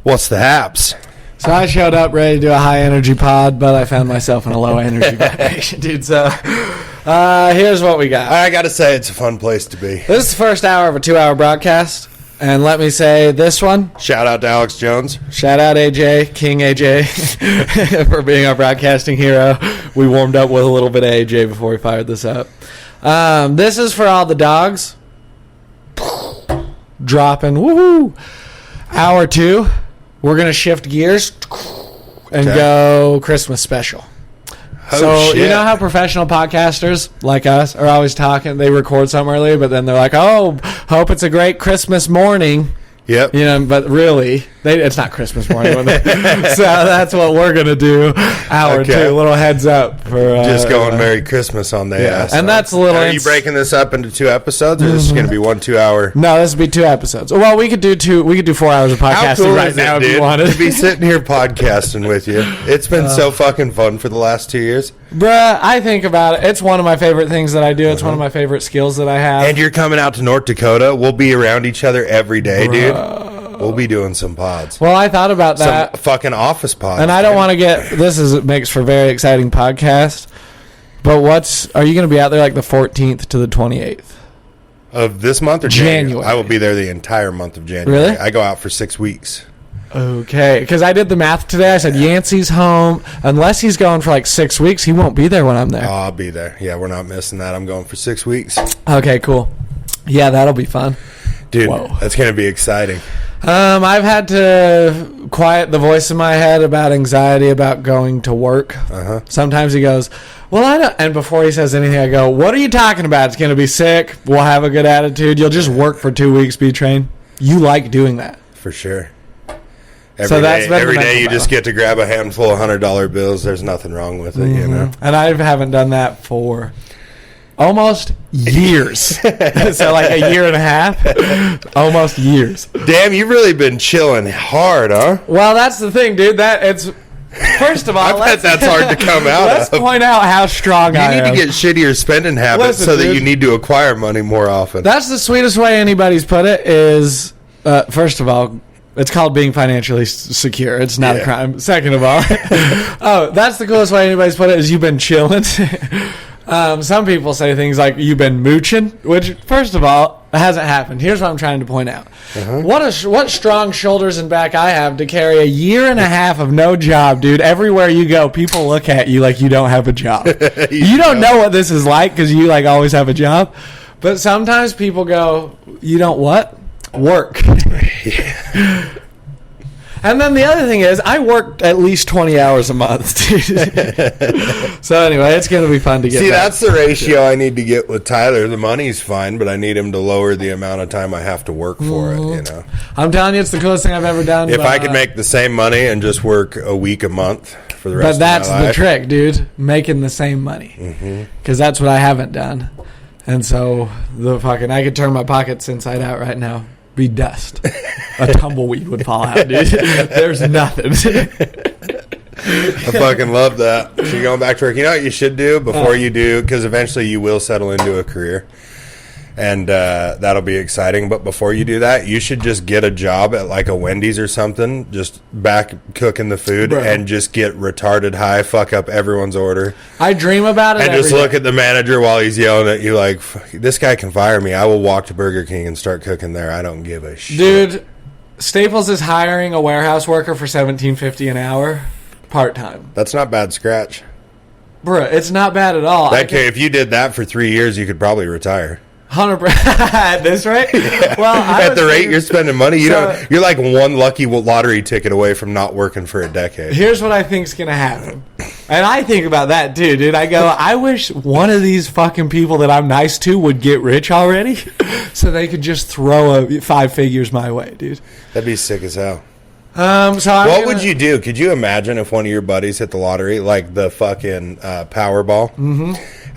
What's the haps? So I showed up ready to do a high-energy pod, but I found myself in a low-energy vibration, dude. So here's what we got. I got to say, it's a fun place to be. This is the first hour of a 2-hour broadcast. And let me say this one. Shout out to Alex Jones. Shout out AJ, King AJ, for being our broadcasting hero. We warmed up with a little bit of AJ before we fired this up. This is for all the dogs. Dropping. Woohoo! Hour 2. We're going to shift gears and go Christmas special. So, shit. You know how professional podcasters like us are always talking? They record something early, but then they're like, oh, hope it's a great Christmas morning. Yep. You know, but really, it's not Christmas morning. So that's what we're going to do. Hour 2. Little heads up. For just going Merry Christmas on the ass. And that's a little... Are you breaking this up into 2 episodes, or is this going to be 1 2-hour? No, this would be 2 episodes. Well, we could do 2. We could do 4 hours of podcasting right now if you wanted to be sitting here podcasting with you. It's been so fucking fun for the last 2 years. Bruh, I think about it. It's one of my favorite things that I do. It's one of my favorite skills that I have. And you're coming out to North Dakota. We'll be around each other every day, dude. We'll be doing some pods. Well, I thought about that. Some fucking office pods. And I don't want to get... This makes for a very exciting podcast. But are you going to be out there like the 14th to the 28th? Of this month or January? I will be there the entire month of January. Really? I go out for 6 weeks. Okay, because I did the math today. I said Yancey's home. Unless he's going for like 6 weeks, he won't be there when I'm there. Oh, I'll be there. Yeah, we're not missing that. I'm going for 6 weeks. Okay, cool. Yeah, that'll be fun. Dude, that's going to be exciting. I've had to quiet the voice in my head about anxiety about going to work. Sometimes he goes, well, I don't... And before he says anything, I go, what are you talking about? It's going to be sick. We'll have a good attitude. You'll just work for 2 weeks, B-Train. You like doing that. For sure. Every day you just get to grab a handful of $100 bills. There's nothing wrong with it, you know. And I haven't done that for almost years. So like a year and a half, almost years. Damn, you've really been chilling hard, huh? Well, that's the thing, dude. First of all, I bet that's hard to come out. Let's point out how strong I am. You need to get shittier spending habits that you need to acquire money more often. That's the sweetest way anybody's put it. Is first of all. It's called being financially secure. It's not a crime. Second of all, that's the coolest way anybody's put it is you've been chilling. Some people say things like you've been mooching, which, first of all, hasn't happened. Here's what I'm trying to point out. What strong shoulders and back I have to carry a year and a half of no job, dude. Everywhere you go, people look at you like you don't have a job. you don't know what this is like because you like always have a job. But sometimes people go, you don't what? Work. And then the other thing is I worked at least 20 hours a month, dude. So anyway, it's going to be fun to get back. That's the ratio I need to get with Tyler. The money's fine, but I need him to lower the amount of time I have to work for it, you know. I'm telling you, it's the coolest thing I've ever done. If I could make the same money and just work a week a month for the rest of my life. But that's the trick, dude. Making the same money. Because that's what I haven't done. And so I could turn my pockets inside out right now. Be dust. A tumbleweed would fall out, dude. There's nothing. I fucking love that. So you're going back to work. You know what you should do before you do, because eventually you will settle into a career, and that'll be exciting. But before you do that, you should just get a job at like a Wendy's or something, just back cooking the food, and just get retarded high, fuck up everyone's order. I dream about it and just look at the manager while he's yelling at you like, this guy can fire me. I will walk to Burger King and start cooking there. I don't give a shit. Dude, Staples is hiring a warehouse worker for $17.50 an hour, part-time. That's not bad scratch. Bruh, it's not bad at all. If you did that for 3 years, you could probably retire. 100%. At this rate? Yeah. Well, at the rate you're spending money, you're like one lucky lottery ticket away from not working for a decade. Here's what I think's going to happen. And I think about that too, dude. I go, I wish one of these fucking people that I'm nice to would get rich already so they could just throw 5 figures my way, dude. That'd be sick as hell. What would you do? Could you imagine if one of your buddies hit the lottery, like the fucking Powerball,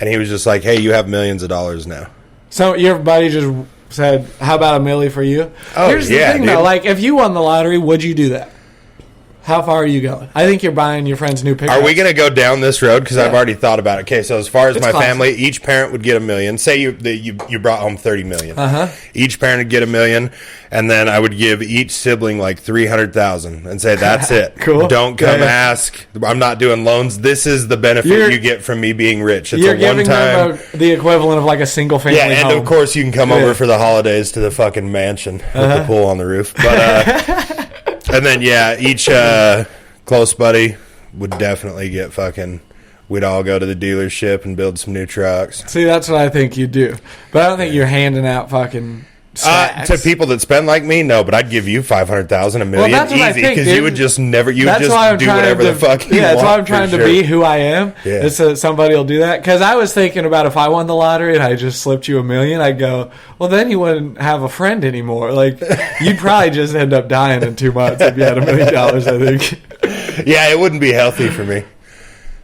and he was just like, hey, you have millions of dollars now? So your buddy just said, how about $1 million for you? Oh, Here's the thing, dude. Though. Like, if you won the lottery, would you do that? How far are you going? I think you're buying your friend's new pickup. Are we going to go down this road? Because I've already thought about it. Okay, so as far as my family, each parent would get $1 million. Say you brought home $30 million. Each parent would get $1 million, and then I would give each sibling like $300,000 and say that's it. Cool. Don't come ask. I'm not doing loans. This is the benefit you get from me being rich. It's you're a giving one-time. them the equivalent of like a single family home. Yeah, and of course you can come over for the holidays to the fucking mansion with the pool on the roof. But and then each. Close buddy would definitely get fucking. We'd all go to the dealership and build some new trucks. See, that's what I think you do. But I don't think you're handing out fucking stacks. To people that spend like me, no. But I'd give you $500,000, $1 million, easy, because you would just never. You would just do whatever the fuck you want. That's why I'm trying to be who I am. Yeah. Is that somebody will do that. Because I was thinking about if I won the lottery and I just slipped you $1 million, I'd go, well, then you wouldn't have a friend anymore. Like you'd probably just end up dying in 2 months if you had $1 million. I think. Yeah, it wouldn't be healthy for me.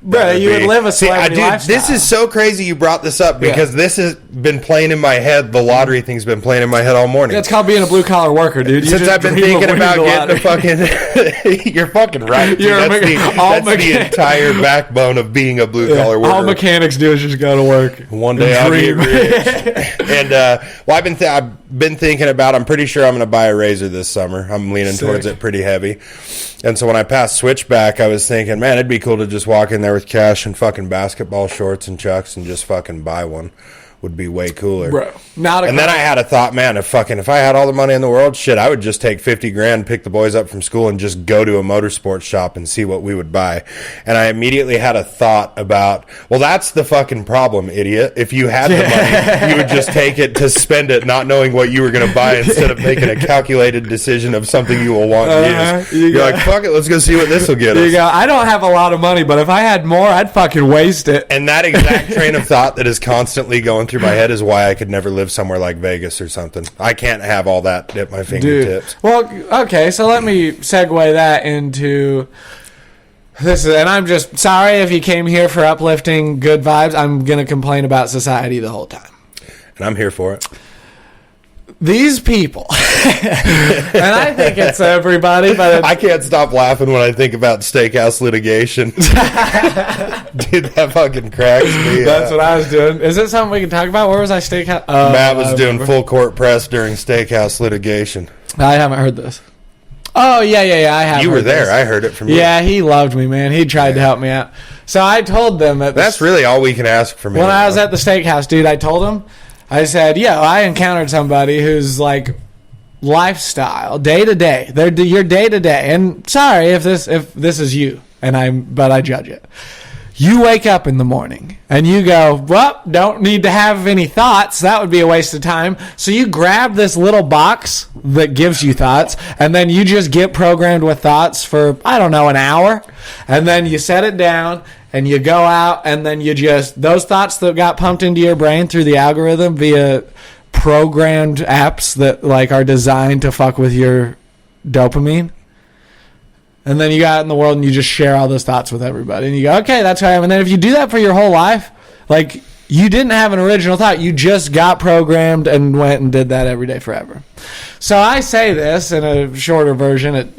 Bro, you would live a celebrity lifestyle. This is so crazy you brought this up because this has been playing in my head. The lottery thing's been playing in my head all morning. It's called being a blue-collar worker, dude. Since I've been thinking about getting a fucking... You're fucking right. Dude. That's the entire backbone of being a blue-collar worker. All mechanics do is just go to work. One day I'll get rich. And, I've been thinking about... I'm pretty sure I'm going to buy a razor this summer. I'm leaning towards it pretty heavy. And so when I passed Switchback, I was thinking, man, it'd be cool to just walk in there with cash and fucking basketball shorts and chucks and just fucking buy one. Would be way cooler. Bro, then I had a thought, man, if I had all the money in the world, shit, I would just take $50,000, pick the boys up from school, and just go to a motorsports shop and see what we would buy. And I immediately had a thought about, well, that's the fucking problem, idiot. If you had the money, you would just take it to spend it, not knowing what you were going to buy, instead of making a calculated decision of something you will want to use. You're like, fuck it, let's go see what this will get us. You go, I don't have a lot of money, but if I had more, I'd fucking waste it. And that exact train of thought that is constantly going through my head is why I could never live somewhere like Vegas or something. I can't have all that at my fingertips. Dude. Well, okay, so let me segue that into this. And I'm just sorry if you came here for uplifting good vibes. I'm going to complain about society the whole time. And I'm here for it. These people, and I think it's everybody, but I can't stop laughing when I think about steakhouse litigation. Dude, that fucking cracks me. That's what I was doing. Is it something we can talk about? Where was I steakhouse? Matt was doing full court press during steakhouse litigation. I haven't heard this. Oh, yeah, I have. You were there. This. I heard it from you. Yeah, he loved me, man. He tried to help me out. So I told them that... That's really all we can ask from him. When I was at the steakhouse, dude, I told him, I said, I encountered somebody who's like lifestyle, day to day. They're your day to day. And sorry if this is you, but I judge it. You wake up in the morning and you go, well, don't need to have any thoughts. That would be a waste of time. So you grab this little box that gives you thoughts, and then you just get programmed with thoughts for, I don't know, an hour. And then you set it down and you go out, and then you just, those thoughts that got pumped into your brain through the algorithm via programmed apps that like are designed to fuck with your dopamine. And then you go out in the world and you just share all those thoughts with everybody. And you go, okay, that's how I am. And then if you do that for your whole life, like you didn't have an original thought. You just got programmed and went and did that every day forever. So I say this in a shorter version at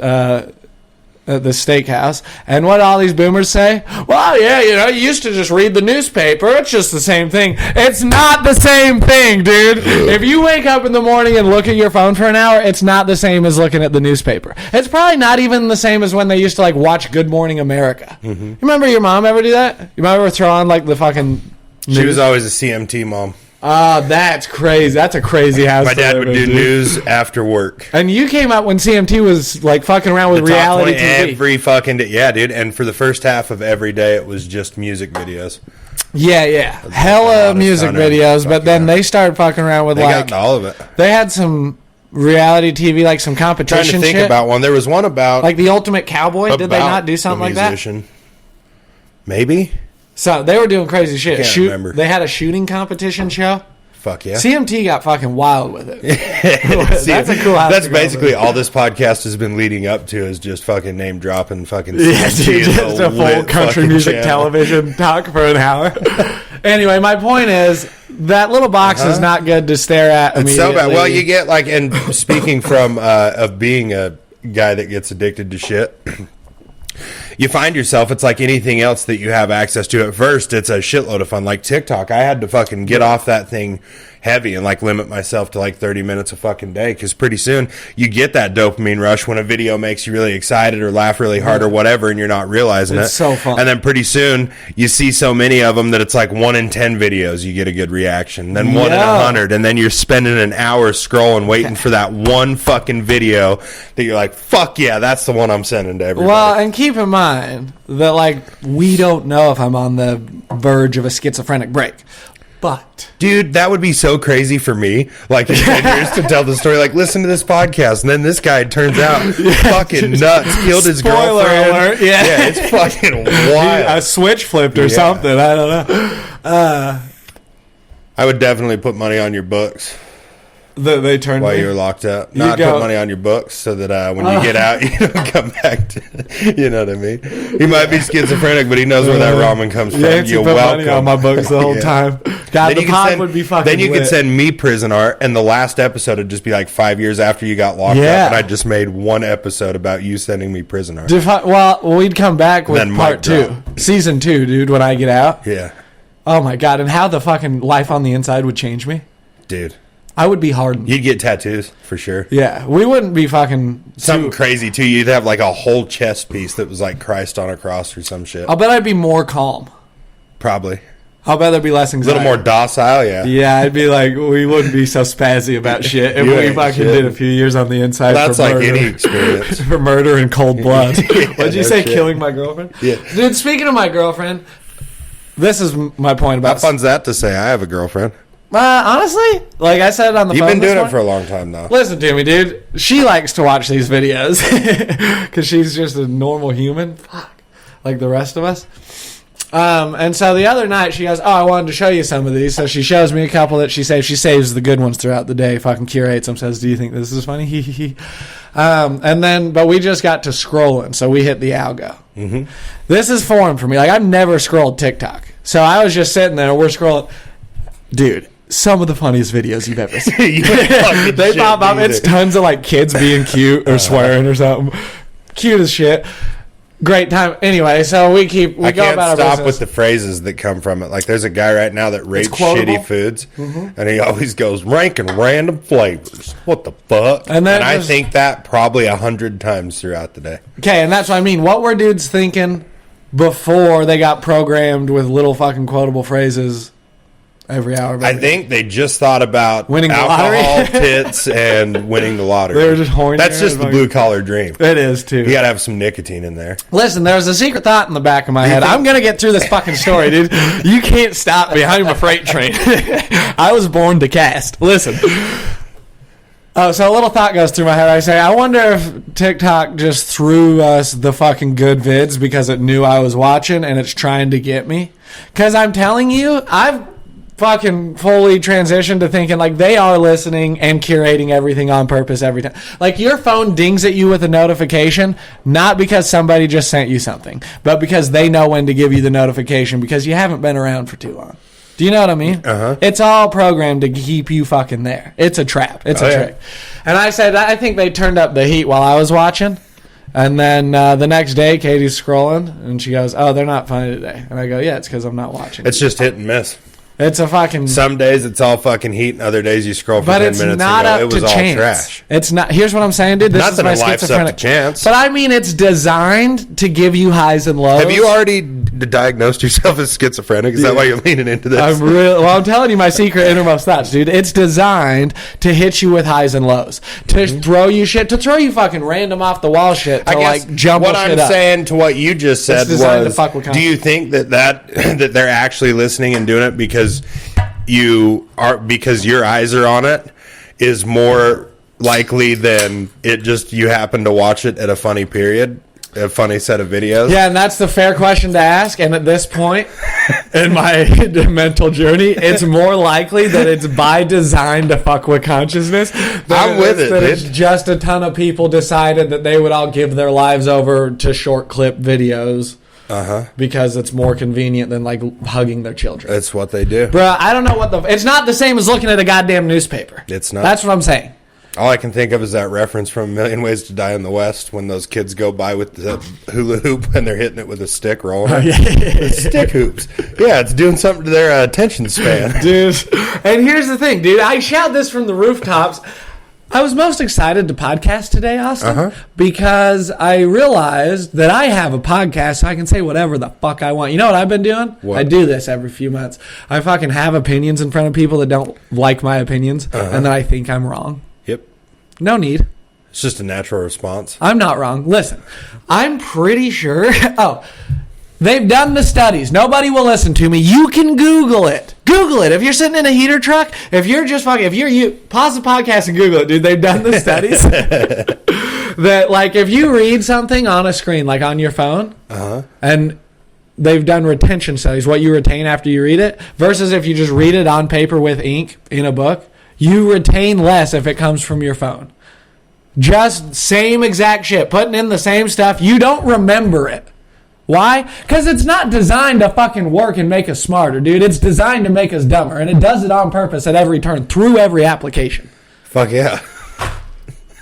the steakhouse. And what all these boomers say? Well, yeah, you used to just read the newspaper. It's just the same thing. It's not the same thing, dude. If you wake up in the morning and look at your phone for an hour, it's not the same as looking at the newspaper. It's probably not even the same as when they used to like watch Good Morning America. Mm-hmm. You remember your mom ever do that? You remember throw on like the fucking news? She was always a CMT mom. Oh, that's crazy. That's a crazy house. My dad would do news after work. And you came up when CMT was like fucking around with reality TV. Every fucking day. Yeah, dude. And for the first half of every day, it was just music videos. Yeah. Hella music videos. But then they started fucking around with they got all of it. They had some reality TV, like some competition shit. I'm trying to think about one. There was one about... Like The Ultimate Cowboy. Did they not do something like that? Maybe. So they were doing crazy shit. I can't remember. They had a shooting competition show. Fuck yeah. CMT got fucking wild with it. That's a cool house. That's basically all this podcast has been leading up to is just fucking name dropping fucking CMT. Yeah, dude, just a full country music television talk for an hour. Anyway, my point is that little box is not good to stare at immediately. It's so bad. Well, you get like, and speaking from of being a guy that gets addicted to shit, you find yourself, it's like anything else that you have access to. At first, it's a shitload of fun. Like TikTok, I had to fucking get off that thing heavy and like limit myself to like 30 minutes a fucking day, because pretty soon you get that dopamine rush when a video makes you really excited or laugh really hard or whatever, and you're not realizing It's so fun. And then pretty soon you see so many of them that it's like 1 in 10 videos you get a good reaction, then 1 in 100, and then you're spending an hour scrolling waiting for that one fucking video that you're like, fuck yeah, that's the one I'm sending to everybody. Well, and keep in mind that, like, we don't know if I'm on the verge of a schizophrenic break. But, dude, that would be so crazy for me. Like, in 10 years to tell the story, like, listen to this podcast, and then this guy turns out fucking nuts, killed his Spoiler girlfriend. Alert. Yeah, it's fucking wild. A switch flipped or something. I don't know. I would definitely put money on your books They turned while me. you were locked up. Not put money on your books so that when you get out, you don't come back to, you know what I mean? He might be schizophrenic, but he knows where that ramen comes from. Yeah, You're put welcome. money on my books the whole time. God, the pod would be fucking Then you lit. could send me prison art, and the last episode would just be like 5 years after you got locked up, and I just made one episode about you sending me prison art. Well, we'd come back with Then part 2. Season 2, dude, when I get out. Yeah. Oh, my God. And how the fucking life on the inside would change me. Dude. I would be hardened. You'd get tattoos, for sure. Yeah. We wouldn't be fucking... Something crazy, too. You'd have like a whole chest piece that was like Christ on a cross or some shit. I'll bet I'd be more calm. Probably. I'll bet the'd be less A anxiety. little more docile, yeah. Yeah, I'd be like, we wouldn't be so spazzy about shit if we fucking did a few years on the inside. That's for like murder. any experience. For murder in cold blood. What'd you say, shit. killing my girlfriend? Yeah. Dude, speaking of my girlfriend, this is my point about... How fun's that to say? I have a girlfriend. Honestly, like I said on the You've phone been doing this it for a long time now. Listen to me, dude. She likes to watch these videos because she's just a normal human. Fuck. Like the rest of us. And so the other night she goes, I wanted to show you some of these. So she shows me a couple that she saves. She saves the good ones throughout the day, fucking curates them, says, do you think this is funny? But we just got to scrolling, so we hit the algo. Mm-hmm. This is foreign for me. Like, I've never scrolled TikTok. So I was just sitting there, we're scrolling. Dude, some of the funniest videos you've ever seen. They pop up. It's tons of like kids being cute or swearing or something. Cute as shit. Great time. Anyway, so we go about our business. I can't stop with the phrases that come from it. Like, there's a guy right now that rates shitty foods, and he always goes, ranking random flavors. What the fuck? And I think that probably 100 times throughout the day. Okay, and that's what I mean. What were dudes thinking before they got programmed with little fucking quotable phrases every hour? I think they just thought about winning alcohol, tits, and winning the lottery. They were just horny. That's just the blue-collar dream. It is, too. You got to have some nicotine in there. Listen, there was a secret thought in the back of my head. I'm going to get through this fucking story, dude. You can't stop me. I'm a freight train. I was born to cast. Listen. So a little thought goes through my head. I say, I wonder if TikTok just threw us the fucking good vids because it knew I was watching and it's trying to get me. Because I'm telling you, I've fucking fully transitioned to thinking like they are listening and curating everything on purpose every time. Like your phone dings at you with a notification, not because somebody just sent you something, but because they know when to give you the notification because you haven't been around for too long. Do you know what I mean? Uh-huh. It's all programmed to keep you fucking there. It's a trap. It's a trick. And I said, I think they turned up the heat while I was watching. And then the next day, Katie's scrolling, and she goes, oh, they're not funny today. And I go, yeah, it's because I'm not watching. It's just hit and miss. It's a fucking... Some days it's all fucking heat, and other days you scroll for 10 minutes and go, it was all trash. It's not... Here's what I'm saying, dude. This is my schizophrenic. Chance. But I mean, it's designed to give you highs and lows. Have you already diagnosed yourself as schizophrenic? Is that why you're leaning into this? I'm telling you my secret innermost thoughts, dude. It's designed to hit you with highs and lows. To throw you shit. To throw you fucking random off the wall shit. To like jumble shit up. What I'm saying to what you just said was, do you think that they're actually listening and doing it because your eyes are on it is more likely than it just you happen to watch it at a funny period, a funny set of videos? Yeah, and that's the fair question to ask. And at this point in my mental journey, it's more likely that it's by design to fuck with consciousness. I'm with it, dude. It's just a ton of people decided that they would all give their lives over to short clip videos. Because it's more convenient than like hugging their children. That's what they do. Bruh, I don't know what it's not the same as looking at a goddamn newspaper. It's not. That's what I'm saying. All I can think of is that reference from A Million Ways to Die in the West when those kids go by with the hula hoop and they're hitting it with a stick rolling. Stick hoops. Yeah, it's doing something to their attention span. Dude. And here's the thing, dude. I shout this from the rooftops. I was most excited to podcast today, Austin, because I realized that I have a podcast, so I can say whatever the fuck I want. You know what I've been doing? What? I do this every few months. I fucking have opinions in front of people that don't like my opinions, and then I think I'm wrong. Yep. No need. It's just a natural response. I'm not wrong. Listen, I'm pretty sure. They've done the studies. Nobody will listen to me. You can Google it. Google it. If you're sitting in a heater truck, if you're just fucking, you pause the podcast and Google it, dude. They've done the studies that, like, if you read something on a screen, like on your phone, and they've done retention studies, what you retain after you read it, versus if you just read it on paper with ink in a book, you retain less if it comes from your phone. Just same exact shit. Putting in the same stuff. You don't remember it. Why? Because it's not designed to fucking work and make us smarter, dude. It's designed to make us dumber, and it does it on purpose at every turn through every application. Fuck yeah.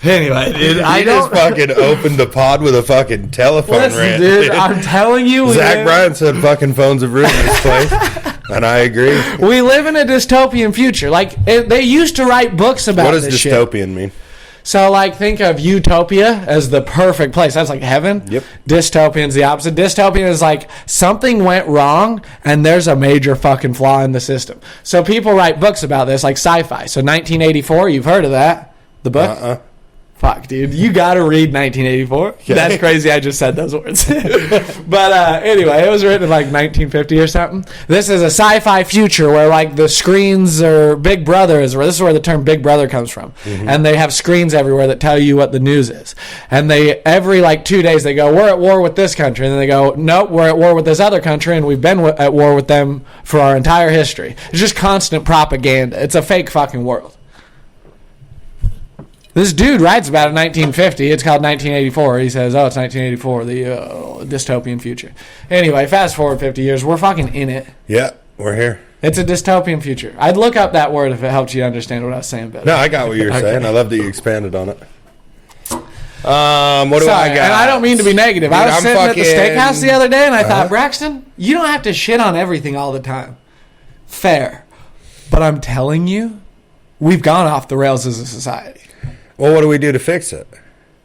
Anyway, dude, I just fucking opened the pod with a fucking telephone rant. Dude, I'm telling you. Zach Bryan said fucking phones have ruined this place, and I agree. We live in a dystopian future. Like, they used to write books about this shit. What does dystopian mean? So, like, think of utopia as the perfect place. That's like heaven. Yep. Dystopian's the opposite. Dystopian is like something went wrong and there's a major fucking flaw in the system. So people write books about this, like sci-fi. So 1984, you've heard of that? The book? Fuck, dude. You got to read 1984. Okay. That's crazy. I just said those words. But anyway, it was written in like 1950 or something. This is a sci-fi future where like the screens are Big Brother is where this is where the term Big Brother comes from. And they have screens everywhere that tell you what the news is. And they every like 2 days they go, we're at war with this country. And then they go, nope, we're at war with this other country and we've been at war with them for our entire history. It's just constant propaganda. It's a fake fucking world. This dude writes about it in 1950. It's called 1984. He says, it's 1984, the dystopian future. Anyway, fast forward 50 years. We're fucking in it. Yeah, we're here. It's a dystopian future. I'd look up that word if it helped you understand what I was saying better. No, I got what you were saying. I love that you expanded on it. What do I got? And I don't mean to be negative. Dude, I was sitting at the steakhouse the other day, and I thought, Braxton, you don't have to shit on everything all the time. Fair. But I'm telling you, we've gone off the rails as a society. Well, what do we do to fix it?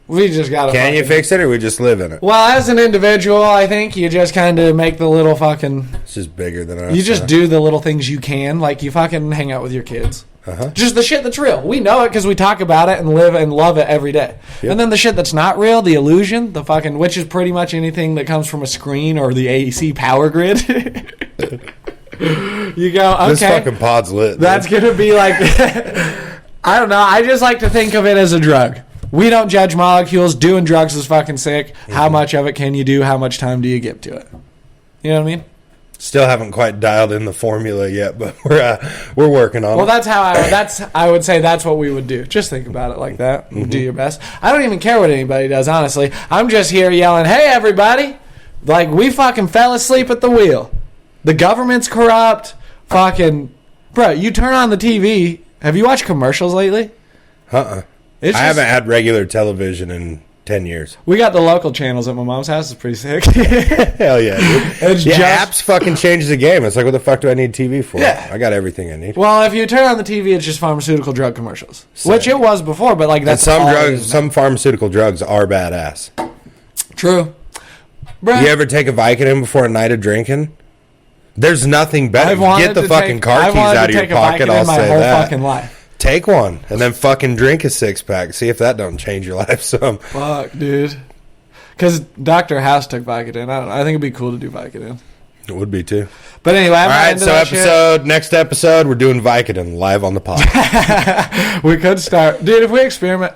We just got to. Can you fix it, or we just live in it? Well, as an individual, I think you just kind of make the little fucking. It's just bigger than us. You just do the little things you can, like you fucking hang out with your kids. Just the shit that's real. We know it because we talk about it and live and love it every day. Yep. And then the shit that's not real, the illusion, the fucking, which is pretty much anything that comes from a screen or the AC power grid. You go, okay. This fucking pod's lit. That's going to be like. I don't know. I just like to think of it as a drug. We don't judge molecules. Doing drugs is fucking sick. How much of it can you do? How much time do you give to it? You know what I mean? Still haven't quite dialed in the formula yet, but we're working on it. Well, that's how I would say that's what we would do. Just think about it like that. Do your best. I don't even care what anybody does, honestly. I'm just here yelling, hey, everybody. Like, we fucking fell asleep at the wheel. The government's corrupt. Fucking, bro, you turn on the TV. Have you watched commercials lately? I haven't had regular television in 10 years. We got the local channels at my mom's house. It's pretty sick. Hell yeah, dude. Apps fucking change the game. It's like, what the fuck do I need TV for? Yeah. I got everything I need. Well, if you turn on the TV, it's just pharmaceutical drug commercials. Same. Which it was before, but like that's and some pharmaceutical drugs are badass. True. Bruh. You ever take a Vicodin before a night of drinking? There's nothing better. Get the fucking car keys out of your pocket. I'll say that. Fucking life. Take one and then fucking drink a 6-pack. See if that don't change your life some. Fuck, dude. Because Dr. House took Vicodin. I think it'd be cool to do Vicodin. It would be too. But anyway, all right. So next episode, we're doing Vicodin live on the pod. We could start, dude. If we experiment.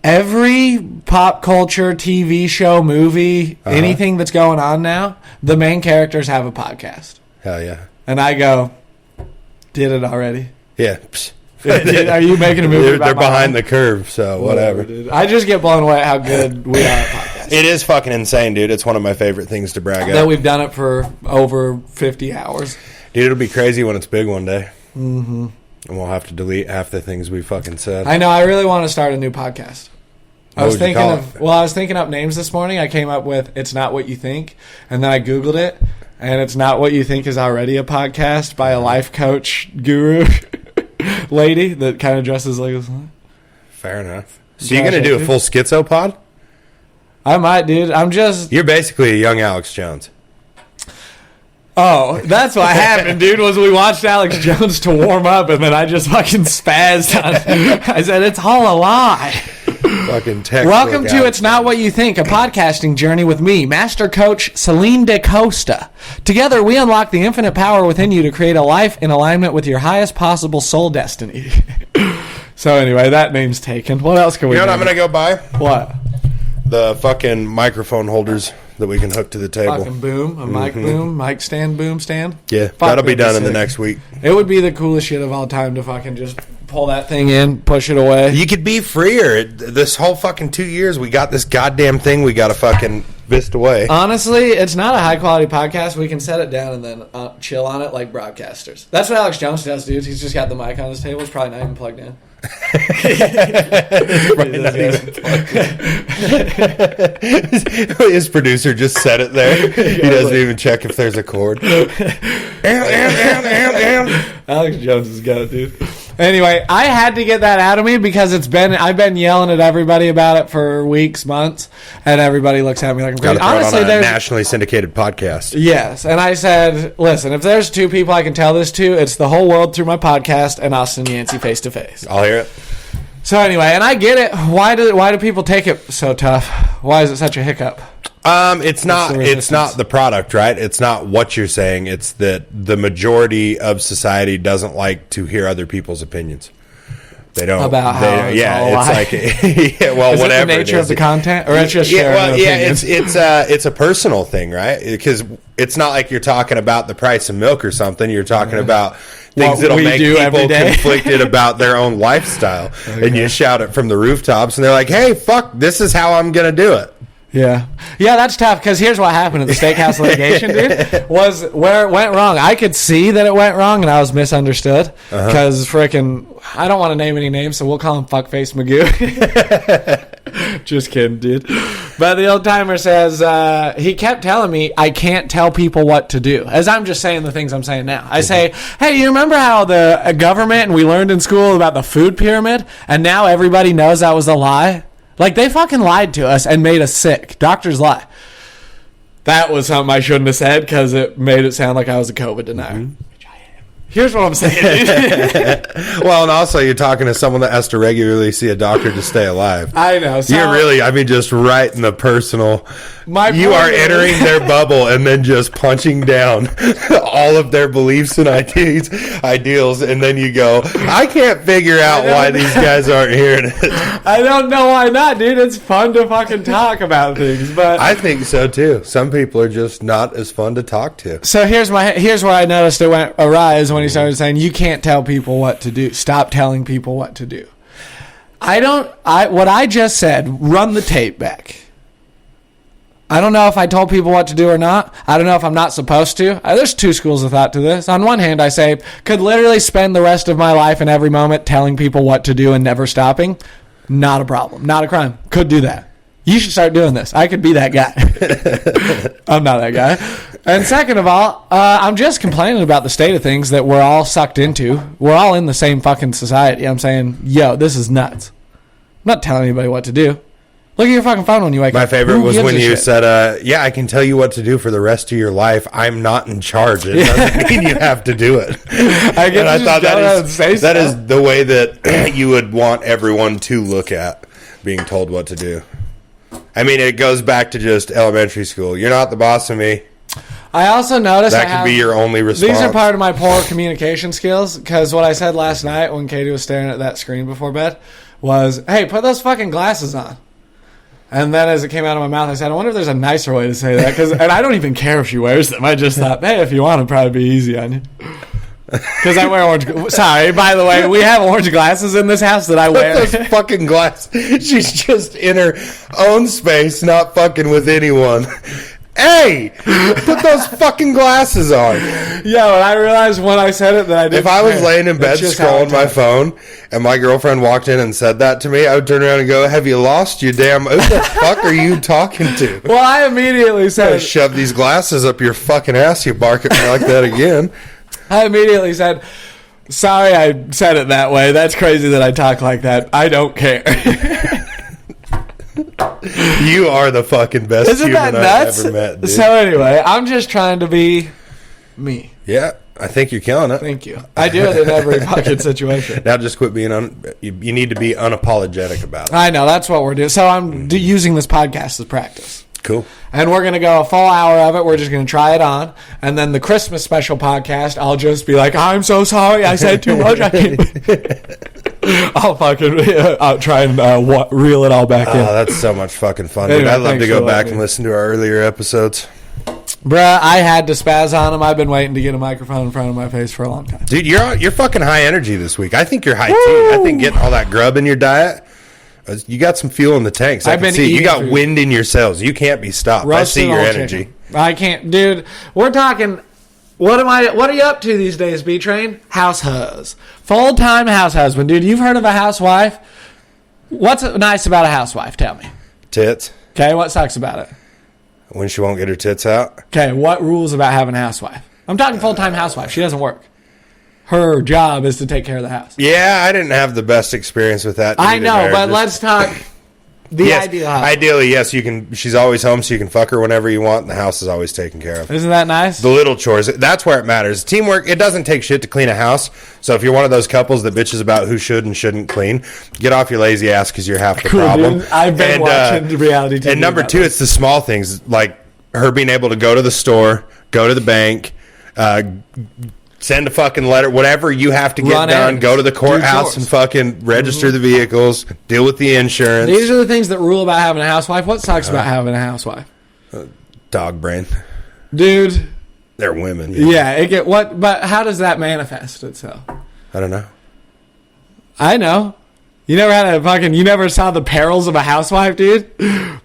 Every pop culture, TV show, movie, anything that's going on now, the main characters have a podcast. Hell yeah. And I go, did it already? Yeah. Are you making a movie about They're behind the curve, so whatever. Dude. I just get blown away at how good we are at podcasts. It is fucking insane, dude. It's one of my favorite things to brag that we've done it for over 50 hours. Dude, it'll be crazy when it's big one day. Mm-hmm. And we'll have to delete half the things we fucking said. I know. I really want to start a new podcast. I was thinking up names this morning. I came up with It's Not What You Think, and then I Googled it, and It's Not What You Think is already a podcast by a life coach guru lady that kind of dresses like this. Fair enough. So you're going to do a full schizo pod? I might, dude. You're basically a young Alex Jones. Oh, that's what happened, dude, was we watched Alex Jones to warm up, and then I just fucking spazzed on it. I said, it's all a lie. Fucking textbook. Welcome to It's Not What You Think, a podcasting journey with me, Master Coach Celine DaCosta. Together, we unlock the infinite power within you to create a life in alignment with your highest possible soul destiny. So anyway, that name's taken. What else can we do? You know what I'm going to go buy? What? The fucking microphone holders that we can hook to the table. Fucking boom. A mic boom. Mic stand boom stand. Yeah, that'll be done in the next week. It would be the coolest shit of all time to fucking just pull that thing in, push it away. You could be freer. This whole fucking 2 years, we got this goddamn thing we got to fucking vist away. Honestly, it's not a high-quality podcast. We can set it down and then chill on it like broadcasters. That's what Alex Jones does, dude. He's just got the mic on his table. It's probably not even plugged in. His producer just set it there. He doesn't even check if there's a cord. Alex Jones has got it, dude. Anyway, I had to get that out of me because I've been yelling at everybody about it for weeks, months, and everybody looks at me like I'm crazy. Honestly, there's a nationally syndicated podcast. Yes, and I said, listen, if there's two people I can tell this to, it's the whole world through my podcast and Austin Yancey face to face. I'll hear it. So anyway, and I get it. Why do people take it so tough? Why is it such a hiccup? It's not the product, right? It's not what you're saying. It's that the majority of society doesn't like to hear other people's opinions. They don't. About how it's like well, is whatever. It the nature of the content, or it's just sharing it's a personal thing, right? Because it's not like you're talking about the price of milk or something. You're talking about things that'll make people conflicted about their own lifestyle, and you shout it from the rooftops, and they're like, "Hey, fuck! This is how I'm gonna do it." Yeah, that's tough because here's what happened at the steakhouse litigation, dude, was where it went wrong. I could see that it went wrong and I was misunderstood because frickin' I don't want to name any names, so we'll call him Fuckface Magoo. Just kidding, dude. But the old timer says he kept telling me I can't tell people what to do, as I'm just saying the things I'm saying now. I say, hey, you remember how the government and we learned in school about the food pyramid, and now everybody knows that was a lie? Like, they fucking lied to us and made us sick. Doctors lie. That was something I shouldn't have said because it made it sound like I was a COVID denier. Mm-hmm. Here's what I'm saying, dude. Well, and also you're talking to someone that has to regularly see a doctor to stay alive. I know. So you're really, just right in the personal. You are entering their bubble and then just punching down all of their beliefs and ideals, and then you go, I can't figure out why these guys aren't hearing it. I don't know why not, dude. It's fun to fucking talk about things, but I think so too. Some people are just not as fun to talk to. So here's where I noticed it went awry is when he started saying you can't tell people what to do. Stop telling people what to do. What I just said, run the tape back. I don't know if I told people what to do or not. I don't know if I'm not supposed to. There's two schools of thought to this. On one hand, I say, could literally spend the rest of my life in every moment telling people what to do and never stopping. Not a problem. Not a crime. Could do that. You should start doing this. I could be that guy. I'm not that guy. And second of all, I'm just complaining about the state of things that we're all sucked into. We're all in the same fucking society. I'm saying, yo, this is nuts. I'm not telling anybody what to do. Look at your fucking phone when you wake up. My favorite was when you said, I can tell you what to do for the rest of your life. I'm not in charge. It doesn't mean you have to do it. I thought that is the way that you would want everyone to look at being told what to do. I mean, it goes back to just elementary school. You're not the boss of me. I also noticed that could be your only response. These are part of my poor communication skills, because what I said last night when Katie was staring at that screen before bed was, hey, put those fucking glasses on. And then as it came out of my mouth, I said, I wonder if there's a nicer way to say that. And I don't even care if she wears them. I just thought, hey, if you want, it'd probably be easy on you. Because I wear orange. Sorry, by the way, we have orange glasses in this house that I wear. Those fucking glasses. She's just in her own space, not fucking with anyone. hey, put those fucking glasses on. Yeah, and I realized when I said it that I didn't. If I was laying in bed scrolling my phone and my girlfriend walked in and said that to me, I would turn around and go, have you lost your damn... Who the fuck are you talking to? Well, I immediately said... Shove these glasses up your fucking ass, you bark at me like that again. I immediately said, sorry I said it that way. That's crazy that I talk like that. I don't care. You are the fucking best human I've ever met, dude. So anyway, I'm just trying to be me. Yeah, I think you're killing it. Thank you. I do it in every fucking situation. Now just quit being you need to be unapologetic about it. I know, that's what we're doing. So I'm using this podcast as practice. Cool. And we're going to go a full hour of it. We're just going to try it on. And then the Christmas special podcast, I'll just be like, I'm so sorry. I said too much. I'll try and reel it all back in. Oh, that's so much fucking fun. Anyway, Dude, I'd love to go back and listen to our earlier episodes. Bruh, I had to spaz on him. I've been waiting to get a microphone in front of my face for a long time. Dude, you're fucking high energy this week. I think you're high too. I think getting all that grub in your diet, you got some fuel in the tanks. I can see you got wind in your cells. You can't be stopped. I see your energy. Chicken. I can't, dude. We're talking. What are you up to these days, B-Train? House hus. Full-time house husband. Dude, you've heard of a housewife? What's nice about a housewife? Tell me. Tits. Okay, what sucks about it? When she won't get her tits out. Okay, what rules about having a housewife? I'm talking full-time housewife. She doesn't work. Her job is to take care of the house. Yeah, I didn't have the best experience with that. I know, but let's talk the ideal house. Ideally, yes, you can. She's always home, so you can fuck her whenever you want, and the house is always taken care of. Isn't that nice? The little chores, that's where it matters. Teamwork, it doesn't take shit to clean a house. So if you're one of those couples that bitches about who should and shouldn't clean, get off your lazy ass because you're half the problem. Dude. I've been watching reality TV. And number two, it's the small things, like her being able to go to the store, go to the bank, send a fucking letter, whatever you have to get done. Go to the courthouse and fucking register the vehicles, deal with the insurance. These are the things that rule about having a housewife. What sucks about having a housewife? Dog brain. Dude. They're women. Yeah. But how does that manifest itself? I don't know. I know. You never saw the perils of a housewife, dude?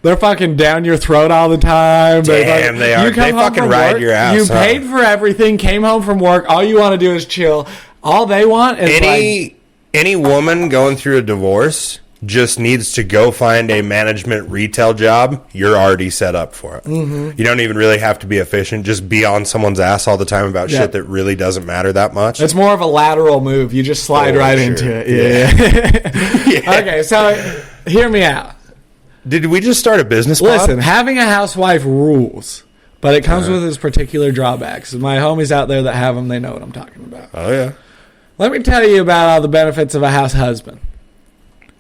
They're fucking down your throat all the time. Damn, they are. They fucking ride your ass. You paid for everything, came home from work. All you want to do is chill. All they want is any woman going through a divorce just needs to go find a management retail job. You're already set up for it. Mm-hmm. You don't even really have to be efficient. Just be on someone's ass all the time about shit that really doesn't matter that much. It's more of a lateral move. You just slide into it. Yeah. Okay, so hear me out. Did we just start a business pod? Listen, having a housewife rules, but it comes with its particular drawbacks. My homies out there that have them, they know what I'm talking about. Oh, yeah. Let me tell you about all the benefits of a house husband.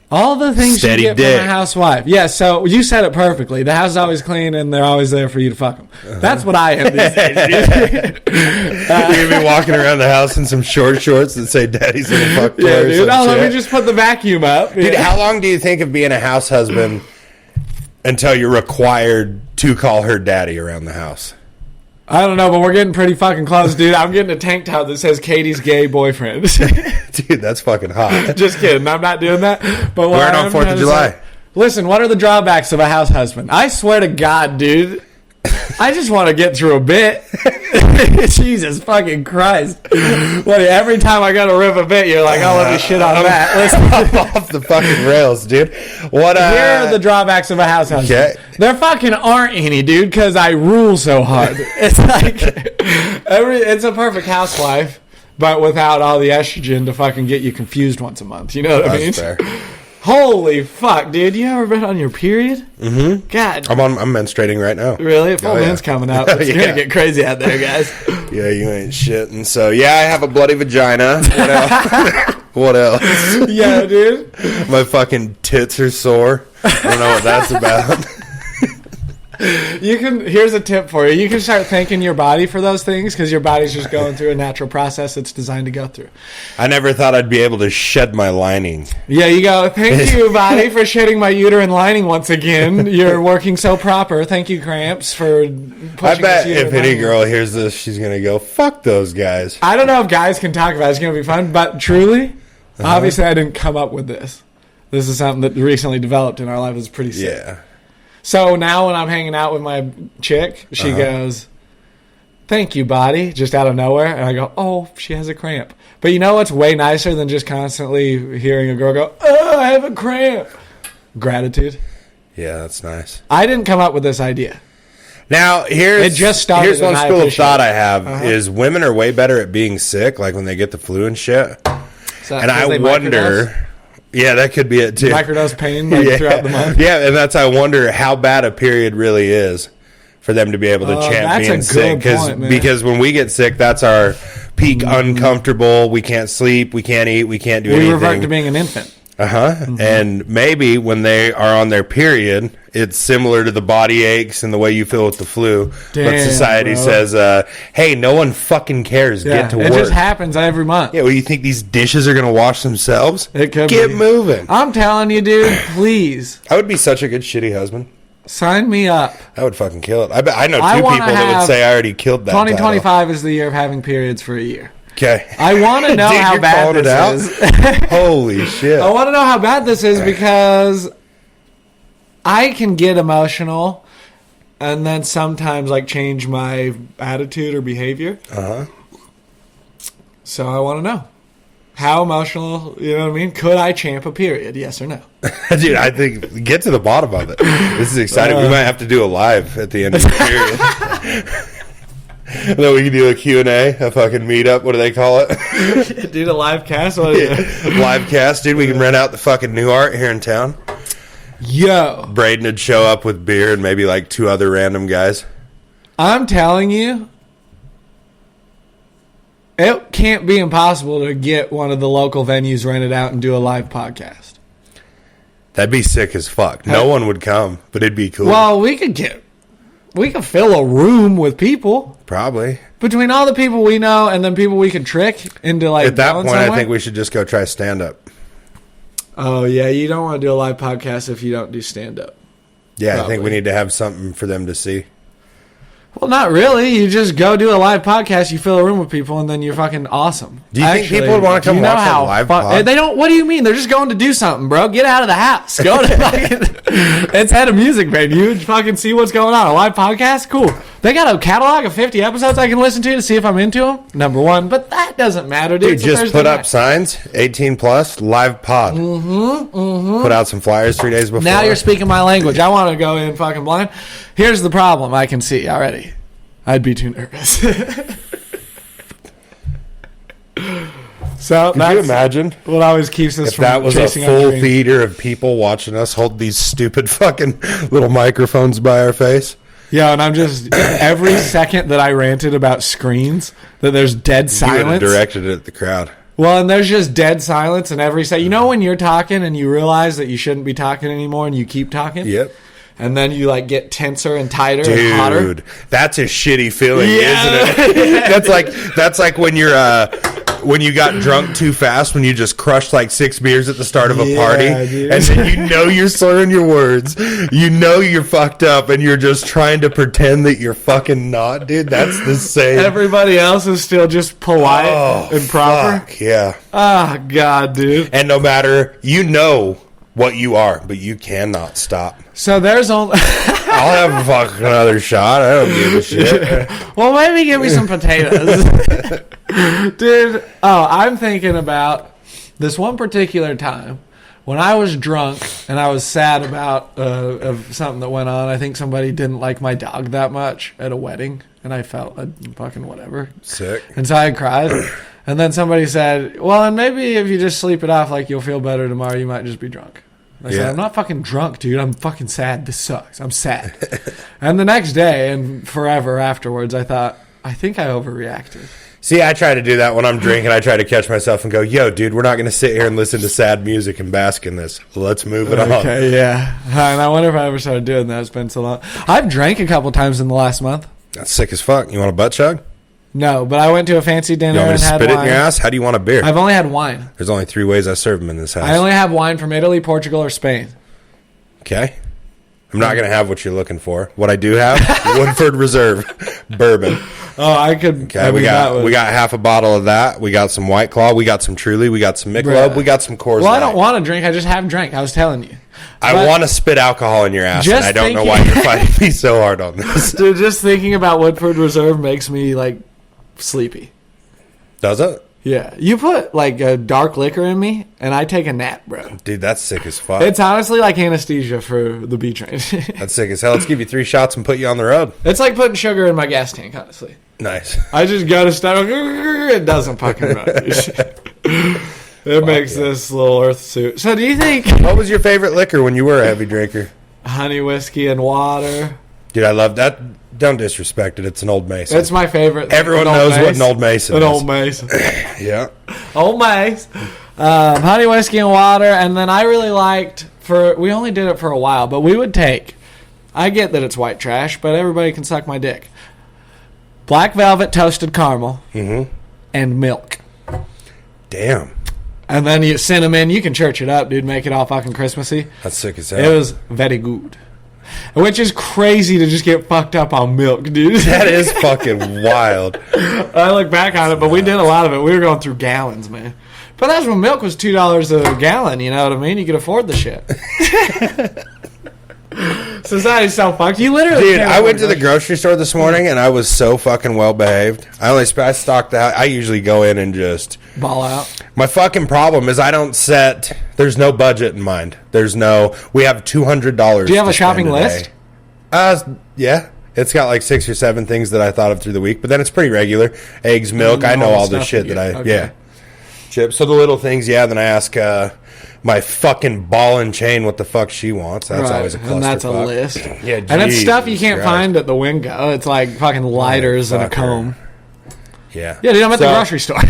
All the things you get from a housewife. Yeah, so you said it perfectly. The house is always clean, and they're always there for you to fuck them. That's what I am these days. You'd be walking around the house in some short shorts that say "Daddy's in a fuck toy." Yeah, dude. Let me just put the vacuum up. Dude, how long do you think of being a house husband until you're required to call her daddy around the house? I don't know, but we're getting pretty fucking close, dude. I'm getting a tank top that says Katie's gay boyfriend. Dude, that's fucking hot. Just kidding. I'm not doing that. But we're on 4th of July. Listen, what are the drawbacks of a house husband? I swear to God, dude, I just want to get through a bit. Jesus fucking Christ. Every time I go to rip a bit, you're like, oh, let me shit on that. Listen. Off the fucking rails, dude. Here are the drawbacks of a house husband. Okay. There fucking aren't any, dude, because I rule so hard. It's like, it's a perfect housewife, but without all the estrogen to fucking get you confused once a month. You know what I mean? Fair. Holy fuck, dude. You ever been on your period? Mm-hmm. God. I'm menstruating right now. Really? Full moon's coming up. It's going to get crazy out there, guys. Yeah, you ain't shit. And so, I have a bloody vagina. What else? What else? Yeah, dude. My fucking tits are sore. I don't know what that's about. Here's a tip for you. You can start thanking your body for those things because your body's just going through a natural process it's designed to go through. I never thought I'd be able to shed my lining. Yeah, you go, thank you, body, for shedding my uterine lining once again. You're working so proper. Thank you, Cramps, for pushing I bet if any lining. girl hears this, she's going to go, fuck those guys. I don't know if guys can talk about it. It's going to be fun, but truly, obviously I didn't come up with this. This is something that recently developed in our life. It's pretty sick. Yeah. So now when I'm hanging out with my chick, she goes, "Thank you, body," just out of nowhere. And I go, "Oh, she has a cramp." But you know what's way nicer than just constantly hearing a girl go, "Oh, I have a cramp"? Gratitude. Yeah, that's nice. I didn't come up with this idea. Now, here's It just started, here's one and I school of appreciate thought it. I have is women are way better at being sick, like when they get the flu and shit. And I wonder... Yeah, that could be it too. Microdose pain throughout the month. Yeah, and that's I wonder how bad a period really is for them to be able to champ being sick. Because when we get sick, that's our peak uncomfortable. We can't sleep. We can't eat. We can't do anything. We revert to being an infant. And maybe when they are on their period, it's similar to the body aches and the way you feel with the flu. But society says, hey, no one fucking cares. Get to work. It just happens every month. Yeah, well, you think these dishes are going to wash themselves? It could Get be. moving. I'm telling you, dude, please. I would be such a good shitty husband. Sign me up. I would fucking kill it. I know two people that would say I already killed that 2025 is the year of having periods for a year. Okay. I want to know how bad this is. Holy shit. I want to know how bad this is because I can get emotional and then sometimes like change my attitude or behavior. So I want to know. How emotional, you know what I mean? Could I champ a period? Yes or no? Dude, I think get to the bottom of it. This is exciting. We might have to do a live at the end of the period. Then we can do a Q&A, a fucking meetup. What do they call it? Dude, a live cast? What is it? Live cast, dude. We can rent out the fucking New Art here in town. Yo. Braden would show up with beer and maybe like two other random guys. I'm telling you, it can't be impossible to get one of the local venues rented out and do a live podcast. That'd be sick as fuck. No one would come, but it'd be cool. Well, we could fill a room with people. Probably. Between all the people we know and then people we could trick into like... At that point, I think we should just go try stand-up. Oh, yeah. You don't want to do a live podcast if you don't do stand-up. Yeah, probably. I think we need to have something for them to see. Well, not really. You just go do a live podcast, you fill a room with people, and then you're fucking awesome. Do you think people would want to come watch a live podcast? They don't. What do you mean? They're just going to do something, bro. Get out of the house. Go to fucking... It's at a music venue. Fucking see what's going on. A live podcast? Cool. They got a catalog of 50 episodes I can listen to see if I'm into them. Number one. But that doesn't matter, dude. Just put up signs, 18 plus, live pod. Put out some flyers 3 days before. Now you're speaking my language. I want to go in fucking blind. Here's the problem I can see already. I'd be too nervous. So could you imagine what always keeps us if from that was a chasing full theater of people watching us hold these stupid fucking little microphones by our face? Yeah, and I'm just every second that I ranted about screens, that there's dead silence. You would have directed it at the crowd. Well, and there's just dead silence, and every second, you know, when you're talking and you realize that you shouldn't be talking anymore, and you keep talking. Yep. And then you like get tenser and tighter Dude, and hotter. Dude, that's a shitty feeling, isn't it? that's like when you're when you got drunk too fast, when you just crushed like 6 beers at the start of a party, dude. And then you know you're slurring your words, you know you're fucked up, and you're just trying to pretend that you're fucking not, dude. That's the same. Everybody else is still just polite and proper. Fuck, yeah. Oh, God, dude. And no matter, you know what you are, but you cannot stop. So there's only... I'll have a fucking another shot. I don't give a shit. Well, maybe give me some potatoes. Dude, I'm thinking about this one particular time when I was drunk and I was sad about of something that went on. I think somebody didn't like my dog that much at a wedding, and I felt fucking whatever. Sick. And so I cried. And then somebody said, well, and maybe if you just sleep it off, like you'll feel better tomorrow, you might just be drunk. I said, I'm not fucking drunk, dude. I'm fucking sad. This sucks. I'm sad. And the next day and forever afterwards, I thought, I think I overreacted. See, I try to do that when I'm drinking. I try to catch myself and go, yo, dude, we're not going to sit here and listen to sad music and bask in this. Let's move it on. Okay, yeah. And I wonder if I ever started doing that. It's been so long. I've drank a couple times in the last month. That's sick as fuck. You want a butt chug? No, but I went to a fancy dinner and had spit wine. It in your ass? How do you want a beer? I've only had wine. There's only 3 ways I serve them in this house. I only have wine from Italy, Portugal, or Spain. Okay. I'm not going to have what you're looking for. What I do have, Woodford Reserve bourbon. Oh, I could. Okay, we got half a bottle of that. We got some White Claw. We got some Truly. We got some Michelob. We got some Coors Well, Light. I don't want to drink. I just haven't drank. I was telling you. I want to spit alcohol in your ass, and I don't know why you're fighting me so hard on this. Dude, just thinking about Woodford Reserve makes me, like, sleepy. Does it? Yeah. You put, like, a dark liquor in me, and I take a nap, bro. Dude, that's sick as fuck. It's honestly like anesthesia for the B train. That's sick as hell. Let's give you 3 shots and put you on the road. It's like putting sugar in my gas tank, honestly. Nice. I just go to start. It doesn't fucking run. It makes this little earth suit. So do you think... What was your favorite liquor when you were a heavy drinker? Honey, whiskey, and water. Dude, I love that. Don't disrespect it. It's an Old Mason. It's my favorite. Everyone knows what an Old Mason is. An Old Mason. Yeah. Old Mace. Honey, whiskey, and water. And then I really liked... We only did it for a while, but we would take... I get that it's white trash, but everybody can suck my dick. Black Velvet toasted caramel. Mm-hmm. And milk. Damn. And then you cinnamon. You can church it up, dude. Make it all fucking Christmassy. That's sick as hell. It was very good. Which is crazy to just get fucked up on milk, dude. That is fucking wild. I look back on it, but we did a lot of it. We were going through gallons, man. But that's when milk was $2 a gallon, you know what I mean? You could afford the shit. Society's so fucked. You literally Dude, I went to the grocery store this morning, and I was so fucking well behaved. I stocked the house. I usually go in and just... ball out. My fucking problem is I don't set... There's no budget in mind. There's no... We have $200. Do you have a shopping list? Yeah. It's got like 6 or 7 things that I thought of through the week, but then it's pretty regular. Eggs, milk. I know all the shit that I... Okay. Yeah. Chips. So the little things, yeah. Then I ask my fucking ball and chain what the fuck she wants. That's always a clusterfuck. And that's a list. Yeah, and it's stuff you can't find at the Wingo. It's like fucking lighters and a comb. Yeah. Yeah, dude, I'm at the grocery store.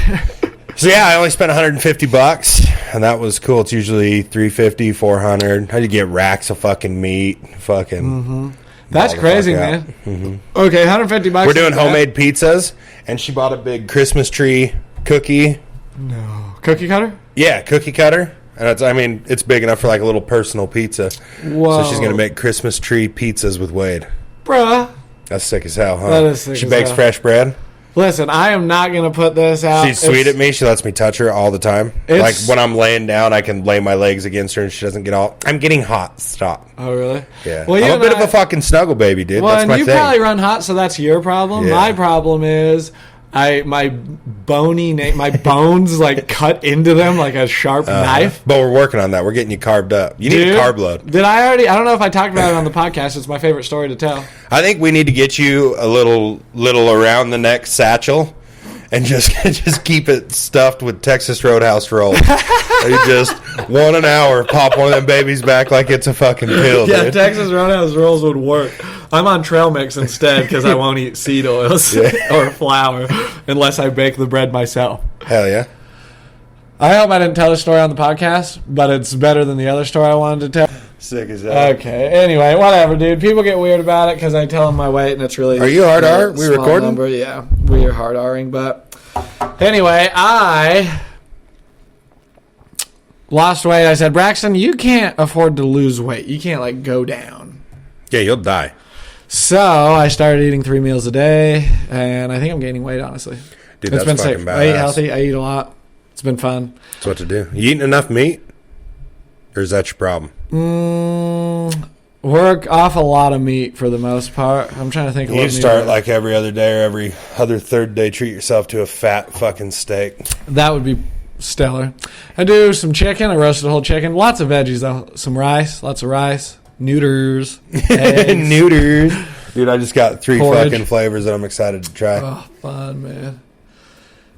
So yeah, I only spent $150, and that was cool. It's usually $350, $400. How do you get racks of fucking meat? Fucking. Mm-hmm. That's crazy, man. Mm-hmm. Okay, $150. We're doing homemade pizzas, and she bought a big Christmas tree cookie. No. Cookie cutter? Yeah, cookie cutter. And it's big enough for like a little personal pizza. Whoa. So she's going to make Christmas tree pizzas with Wade. Bruh. That's sick as hell, huh? That is sick. She bakes fresh bread. Listen, I am not going to put this out. She's sweet at me. She lets me touch her all the time. Like when I'm laying down, I can lay my legs against her and she doesn't get all... I'm getting hot. Stop. Oh, really? Yeah. Well, I'm a bit of a fucking snuggle baby, dude. Well, that's my thing. You probably run hot, so that's your problem. Yeah. My problem is... my bones like cut into them like a sharp knife. But we're working on that. We're getting you carved up. You need a carb load. I don't know if I talked about it on the podcast. It's my favorite story to tell. I think we need to get you a little around the neck satchel and just keep it stuffed with Texas Roadhouse rolls. You just 1 an hour, pop one of them babies back like it's a fucking pill. Yeah, dude. Texas Roadhouse rolls would work. I'm on trail mix instead because I won't eat seed oils or flour unless I bake the bread myself. Hell yeah. I hope I didn't tell the story on the podcast, but it's better than the other story I wanted to tell. Sick as that. Okay. Anyway, whatever, dude. People get weird about it because I tell them my weight, and it's really... Are you hard R? We recording? Number. Yeah, we are hard R-ing, but... Anyway, I lost weight. I said, Braxton, you can't afford to lose weight. You can't, like, go down. Yeah, you'll die. So I started eating 3 meals a day, and I think I'm gaining weight, honestly. Dude, it's that's been fucking sick. badass. I eat healthy. I eat a lot. It's been fun. That's what to do. You eating enough meat? Or is that your problem? Work off a lot of meat for the most part. I'm trying to think of what you start like every other day or every other third day, treat yourself to a fat fucking steak. That would be stellar. I do some chicken. I roasted a whole chicken. Lots of veggies, though. Some rice. Lots of rice. Neuters. Eggs. Neuters. Dude, I just got 3 Porridge. fucking flavors that I'm excited to try. Oh, fun, man.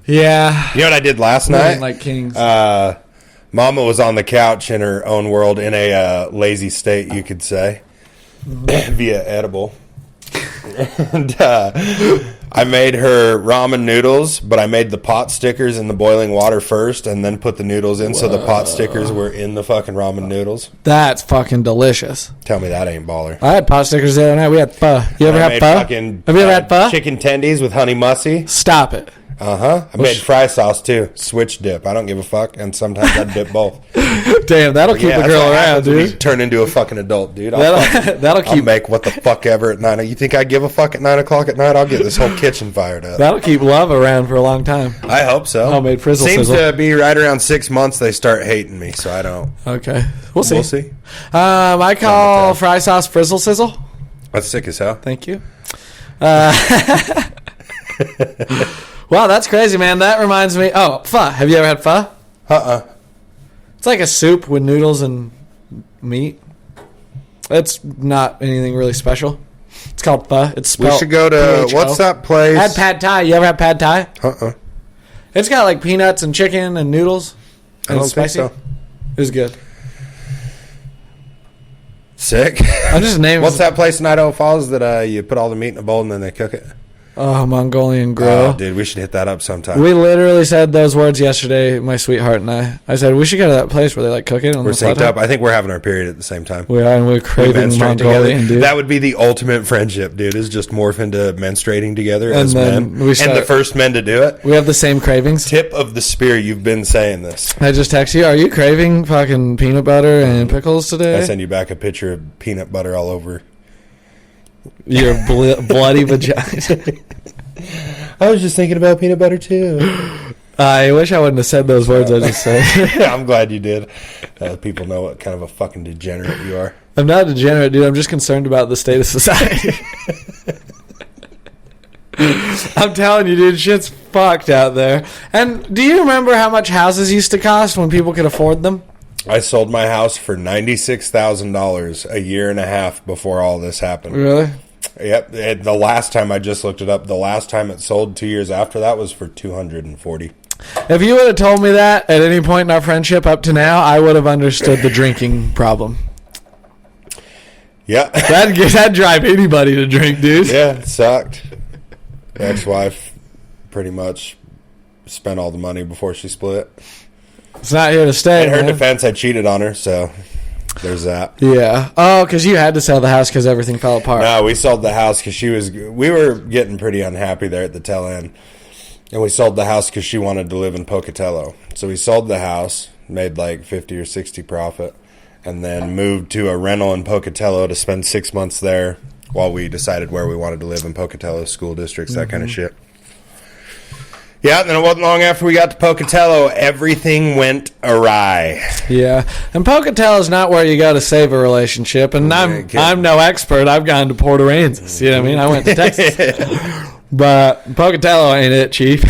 Yeah. You know what I did last night? Like kings. Mama was on the couch in her own world in a lazy state, you could say, via edible. And I made her ramen noodles, but I made the pot stickers in the boiling water first and then put the noodles in. Whoa. So the pot stickers were in the fucking ramen noodles. That's fucking delicious. Tell me that ain't baller. I had pot stickers the other night. We had pho. You ever had pho? Have you ever had pho? Chicken tendies with honey mussy. Stop it. I made fry sauce too. Switch dip. I don't give a fuck. And sometimes I dip both. Damn, that'll keep a girl around, dude. Turn into a fucking adult, dude. I'll make what the fuck ever at 9. You think I give a fuck at 9 o'clock at night? I'll get this whole kitchen fired up. That'll keep love around for a long time. I hope so. Homemade frizzle Seems sizzle. to be right around 6 months they start hating me, so I don't. Okay. We'll see. We'll see. I call fry sauce frizzle sizzle. That's sick as hell. Thank you. Wow, that's crazy, man. That reminds me. Oh, pho. Have you ever had pho? It's like a soup with noodles and meat. It's not anything really special. It's called pho. It's spelled We should go to P-H-O. what's that place? I had pad thai. You ever had pad thai? It's got like peanuts and chicken and noodles. I don't think so. It was good. Sick. I'm just naming. What's that place in Idaho Falls that you put all the meat in a bowl and then they cook it? Oh, Mongolian Grill. Oh, dude, we should hit that up sometime. We literally said those words yesterday, my sweetheart and I. I said, we should go to that place where they like cook it. We're synced up. I think we're having our period at the same time. We are, and we're craving Mongolian, dude. That would be the ultimate friendship, dude, is just morph into menstruating together and as men. And the first men to do it. We have the same cravings. Tip of the spear, you've been saying this. I just text you, are you craving fucking peanut butter and pickles today? I send you back a picture of peanut butter all over your bloody vagina. I was just thinking about peanut butter too. I wish I wouldn't have said those words I just said. I'm glad you did. People know what kind of a fucking degenerate you are. I'm not a degenerate, dude. I'm just concerned about the state of society. I'm telling you, dude, shit's fucked out there. And do you remember how much houses used to cost when people could afford them? I sold my house for $96,000 a year and a half before all this happened. Really? Yep. The last time I just looked it up, the last time it sold 2 years after that was for $240,000. If you would have told me that at any point in our friendship up to now, I would have understood the drinking problem. Yeah. That'd drive anybody to drink, dude. Yeah, it sucked. Ex-wife pretty much spent all the money before she split. It's not here to stay. In her man. defense, I cheated on her, so there's that. Yeah. Oh, because you had to sell the house because everything fell apart. No, we sold the house because we were getting pretty unhappy there at the tail end. And we sold the house because she wanted to live in Pocatello. So we sold the house, made like 50 or 60 profit, and then moved to a rental in Pocatello to spend 6 months there while we decided where we wanted to live in Pocatello, school districts, that kind of shit. Yeah, and then it wasn't long after we got to Pocatello, everything went awry. Yeah, and Pocatello is not where you go to save a relationship. And I'm no expert. I've gone to Port Aransas. You know what I mean? I went to Texas, but Pocatello ain't it, Chief.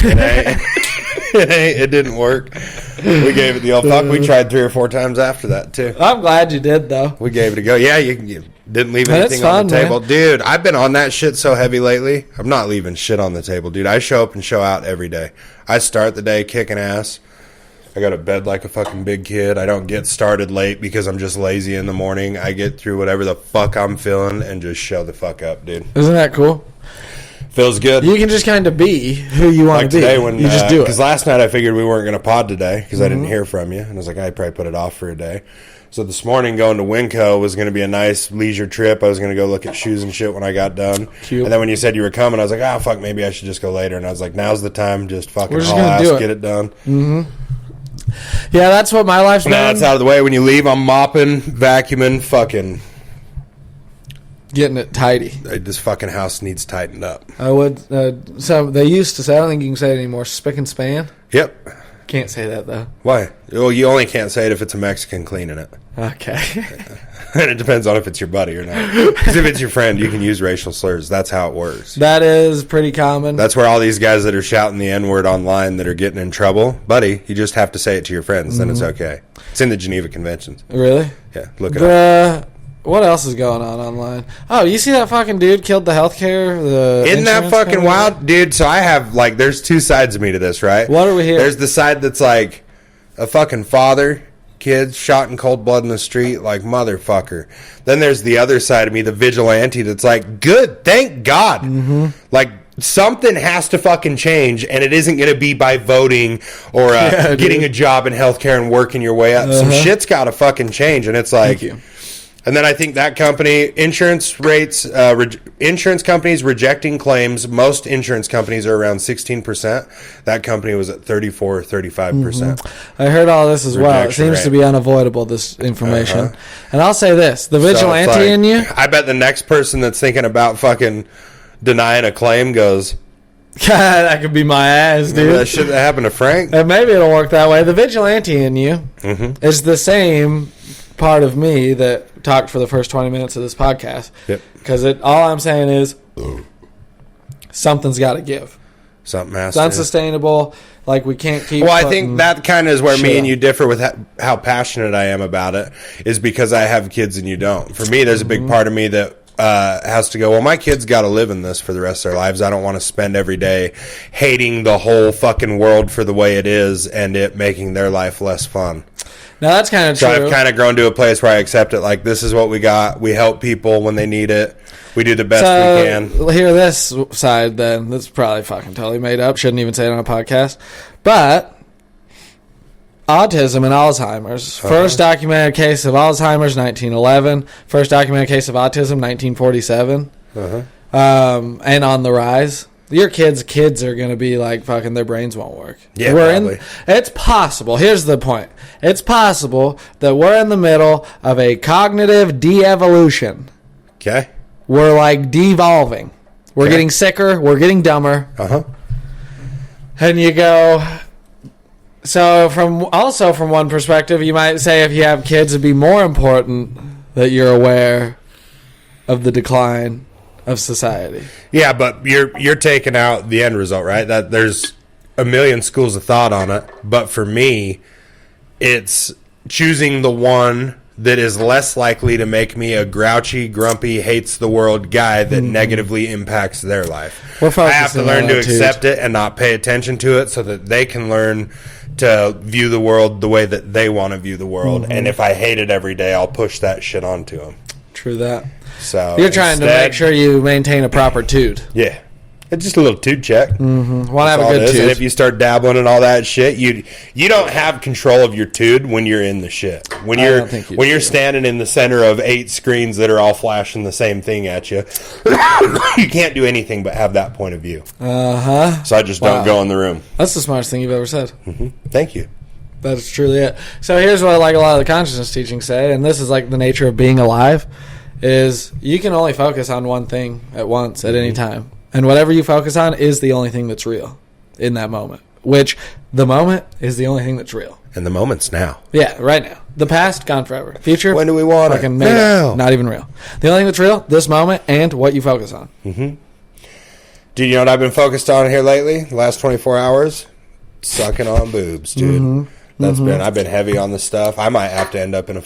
It didn't work. We gave it the old fuck. We tried 3 or 4 times after that too. I'm glad you did though. We gave it a go. Yeah, you didn't leave anything on the table. Man. Dude, I've been on that shit so heavy lately. I'm not leaving shit on the table, dude. I show up and show out every day. I start the day kicking ass. I go to bed like a fucking big kid. I don't get started late because I'm just lazy in the morning. I get through whatever the fuck I'm feeling and just show the fuck up, dude. Isn't that cool? Feels good. You can just kind of be who you want to be. Today when, you just do it. Because last night I figured we weren't going to pod today because I didn't hear from you. And I was like, I'd probably put it off for a day. So this morning going to Winco was going to be a nice leisure trip. I was going to go look at shoes and shit when I got done. Cute. And then when you said you were coming, I was like, fuck, maybe I should just go later. And I was like, now's the time. Just fucking haul ass, get it done. Mm-hmm. Yeah, that's what my life's been. Now it's out of the way. When you leave, I'm mopping, vacuuming, fucking... getting it tidy. This fucking house needs tightened up. I would. So they used to say, I don't think you can say it anymore, spick and span. Yep. Can't say that, though. Why? Well, you only can't say it if it's a Mexican cleaning it. Okay. And it depends on if it's your buddy or not. Because if it's your friend, you can use racial slurs. That's how it works. That is pretty common. That's where all these guys that are shouting the N-word online that are getting in trouble. Buddy, you just have to say it to your friends. Then it's okay. It's in the Geneva Conventions. Really? Yeah, look it up. What else is going on online? Oh, you see that fucking dude killed the healthcare? Isn't that fucking wild? Dude, so I have, like, there's 2 sides of me to this, right? What are we hearing? There's the side that's like a fucking father, kids shot in cold blood in the street, like, motherfucker. Then there's the other side of me, the vigilante, that's like, good, thank God. Mm-hmm. Like, something has to fucking change, and it isn't going to be by voting or getting a job in healthcare and working your way up. Some shit's got to fucking change, and it's like... And then I think that company, insurance rates, insurance companies rejecting claims, most insurance companies are around 16%. That company was at 34, 35%. I heard all this as well. It seems to be unavoidable, this information. And I'll say this, the vigilante in you. I bet the next person that's thinking about fucking denying a claim goes, God, that could be my ass, dude. That shit that happened to Frank. And maybe it'll work that way. The vigilante in you is the same part of me that talked for the first 20 minutes of this podcast. Yep. Because all I'm saying is something's got to give. Something has It's to. unsustainable. Like, we can't keep. Well, I think that kind of is where me and you differ with how passionate I am about it, is because I have kids and you don't. For me, there's a big part of me that has to go, well, my kids got to live in this for the rest of their lives. I don't want to spend every day hating the whole fucking world for the way it is and it making their life less fun. Now, that's kind of true. So I've kind of grown to a place where I accept it. Like, this is what we got. We help people when they need it. We do the best we can. Hear this side, then. That's probably fucking totally made up. Shouldn't even say it on a podcast. But autism and Alzheimer's. First documented case of Alzheimer's, 1911. First documented case of autism, 1947. And on the rise. Your kids are going to be like fucking their brains won't work. Yeah, probably. It's possible. Here's the point. It's possible that we're in the middle of a cognitive de-evolution. Okay. We're like devolving. We're getting sicker. We're getting dumber. And you go... So from one perspective, you might say if you have kids, it'd be more important that you're aware of the decline of society. Yeah, but you're taking out the end result, right? That there's a million schools of thought on it, but for me, it's choosing the one that is less likely to make me a grouchy, grumpy, hates the world guy that negatively impacts their life. I have to learn to accept it and not pay attention to it so that they can learn to view the world the way that they want to view the world. And if I hate it every day, I'll push that shit onto them. True that. So you're trying to make sure you maintain a proper tude. Yeah. It's just a little tude check. Want to have a good tude. And if you start dabbling in all that shit, you don't have control of your tude when you're in the shit. When you're standing in the center of 8 screens that are all flashing the same thing at you, you can't do anything but have that point of view. So I just don't go in the room. That's the smartest thing you've ever said. Thank you. That's truly it. So here's what like a lot of the consciousness teachings say, and this is like the nature of being alive, is you can only focus on one thing at once at any time. And whatever you focus on is the only thing that's real in that moment. Which, the moment is the only thing that's real. And the moment's now. Yeah, right now. The past, gone forever. Future, when do we want it? Now. Not even real. The only thing that's real, this moment, and what you focus on. Dude, you know what I've been focused on here lately? The last 24 hours? Sucking on boobs, dude. I've been heavy on this stuff. I might have to end up in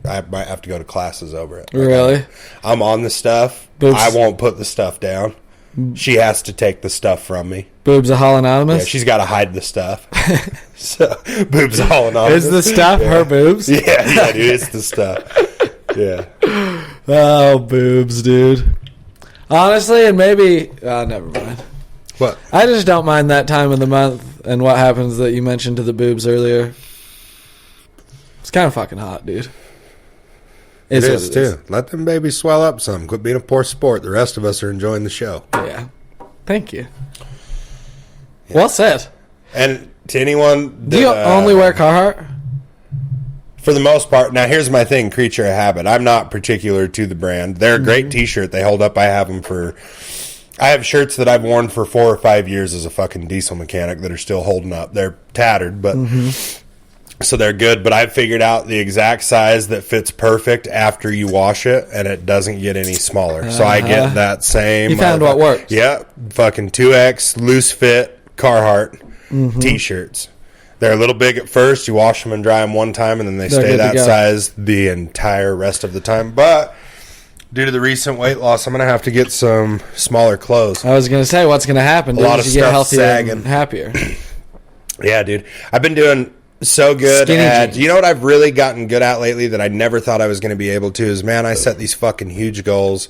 I might have to go to classes over it. Really? I'm on the stuff. Boobs. I won't put the stuff down. She has to take the stuff from me. Boobs are all anonymous? Yeah, she's got to hide the stuff. So, boobs all anonymous. Is the stuff her boobs? Yeah, dude, it's the stuff. Yeah. Oh, boobs, dude. Honestly, and maybe... never mind. What? I just don't mind that time of the month and what happens that you mentioned to the boobs earlier. It's kind of fucking hot, dude. It is, too. Let them babies swell up some. Quit being a poor sport. The rest of us are enjoying the show. Yeah. Thank you. Yeah. Well said. And to anyone... Do you only wear Carhartt? For the most part. Now, here's my thing, creature of habit. I'm not particular to the brand. They're a great T-shirt. They hold up. I have them for... I have shirts that I've worn for 4 or 5 years as a fucking diesel mechanic that are still holding up. They're tattered, but... So they're good, but I've figured out the exact size that fits perfect after you wash it, and it doesn't get any smaller. So I get that same... You found what works. Yeah, fucking 2X, loose fit, Carhartt T-shirts. They're a little big at first. You wash them and dry them one time, and then they stay that size the entire rest of the time. But due to the recent weight loss, I'm going to have to get some smaller clothes. I was going to say, what's going to happen? A lot of you stuff get healthier sagging. And happier. Yeah, dude. I've been doing... so good at, you know what I've really gotten good at lately that I never thought I was going to be able to is, man, I set these fucking huge goals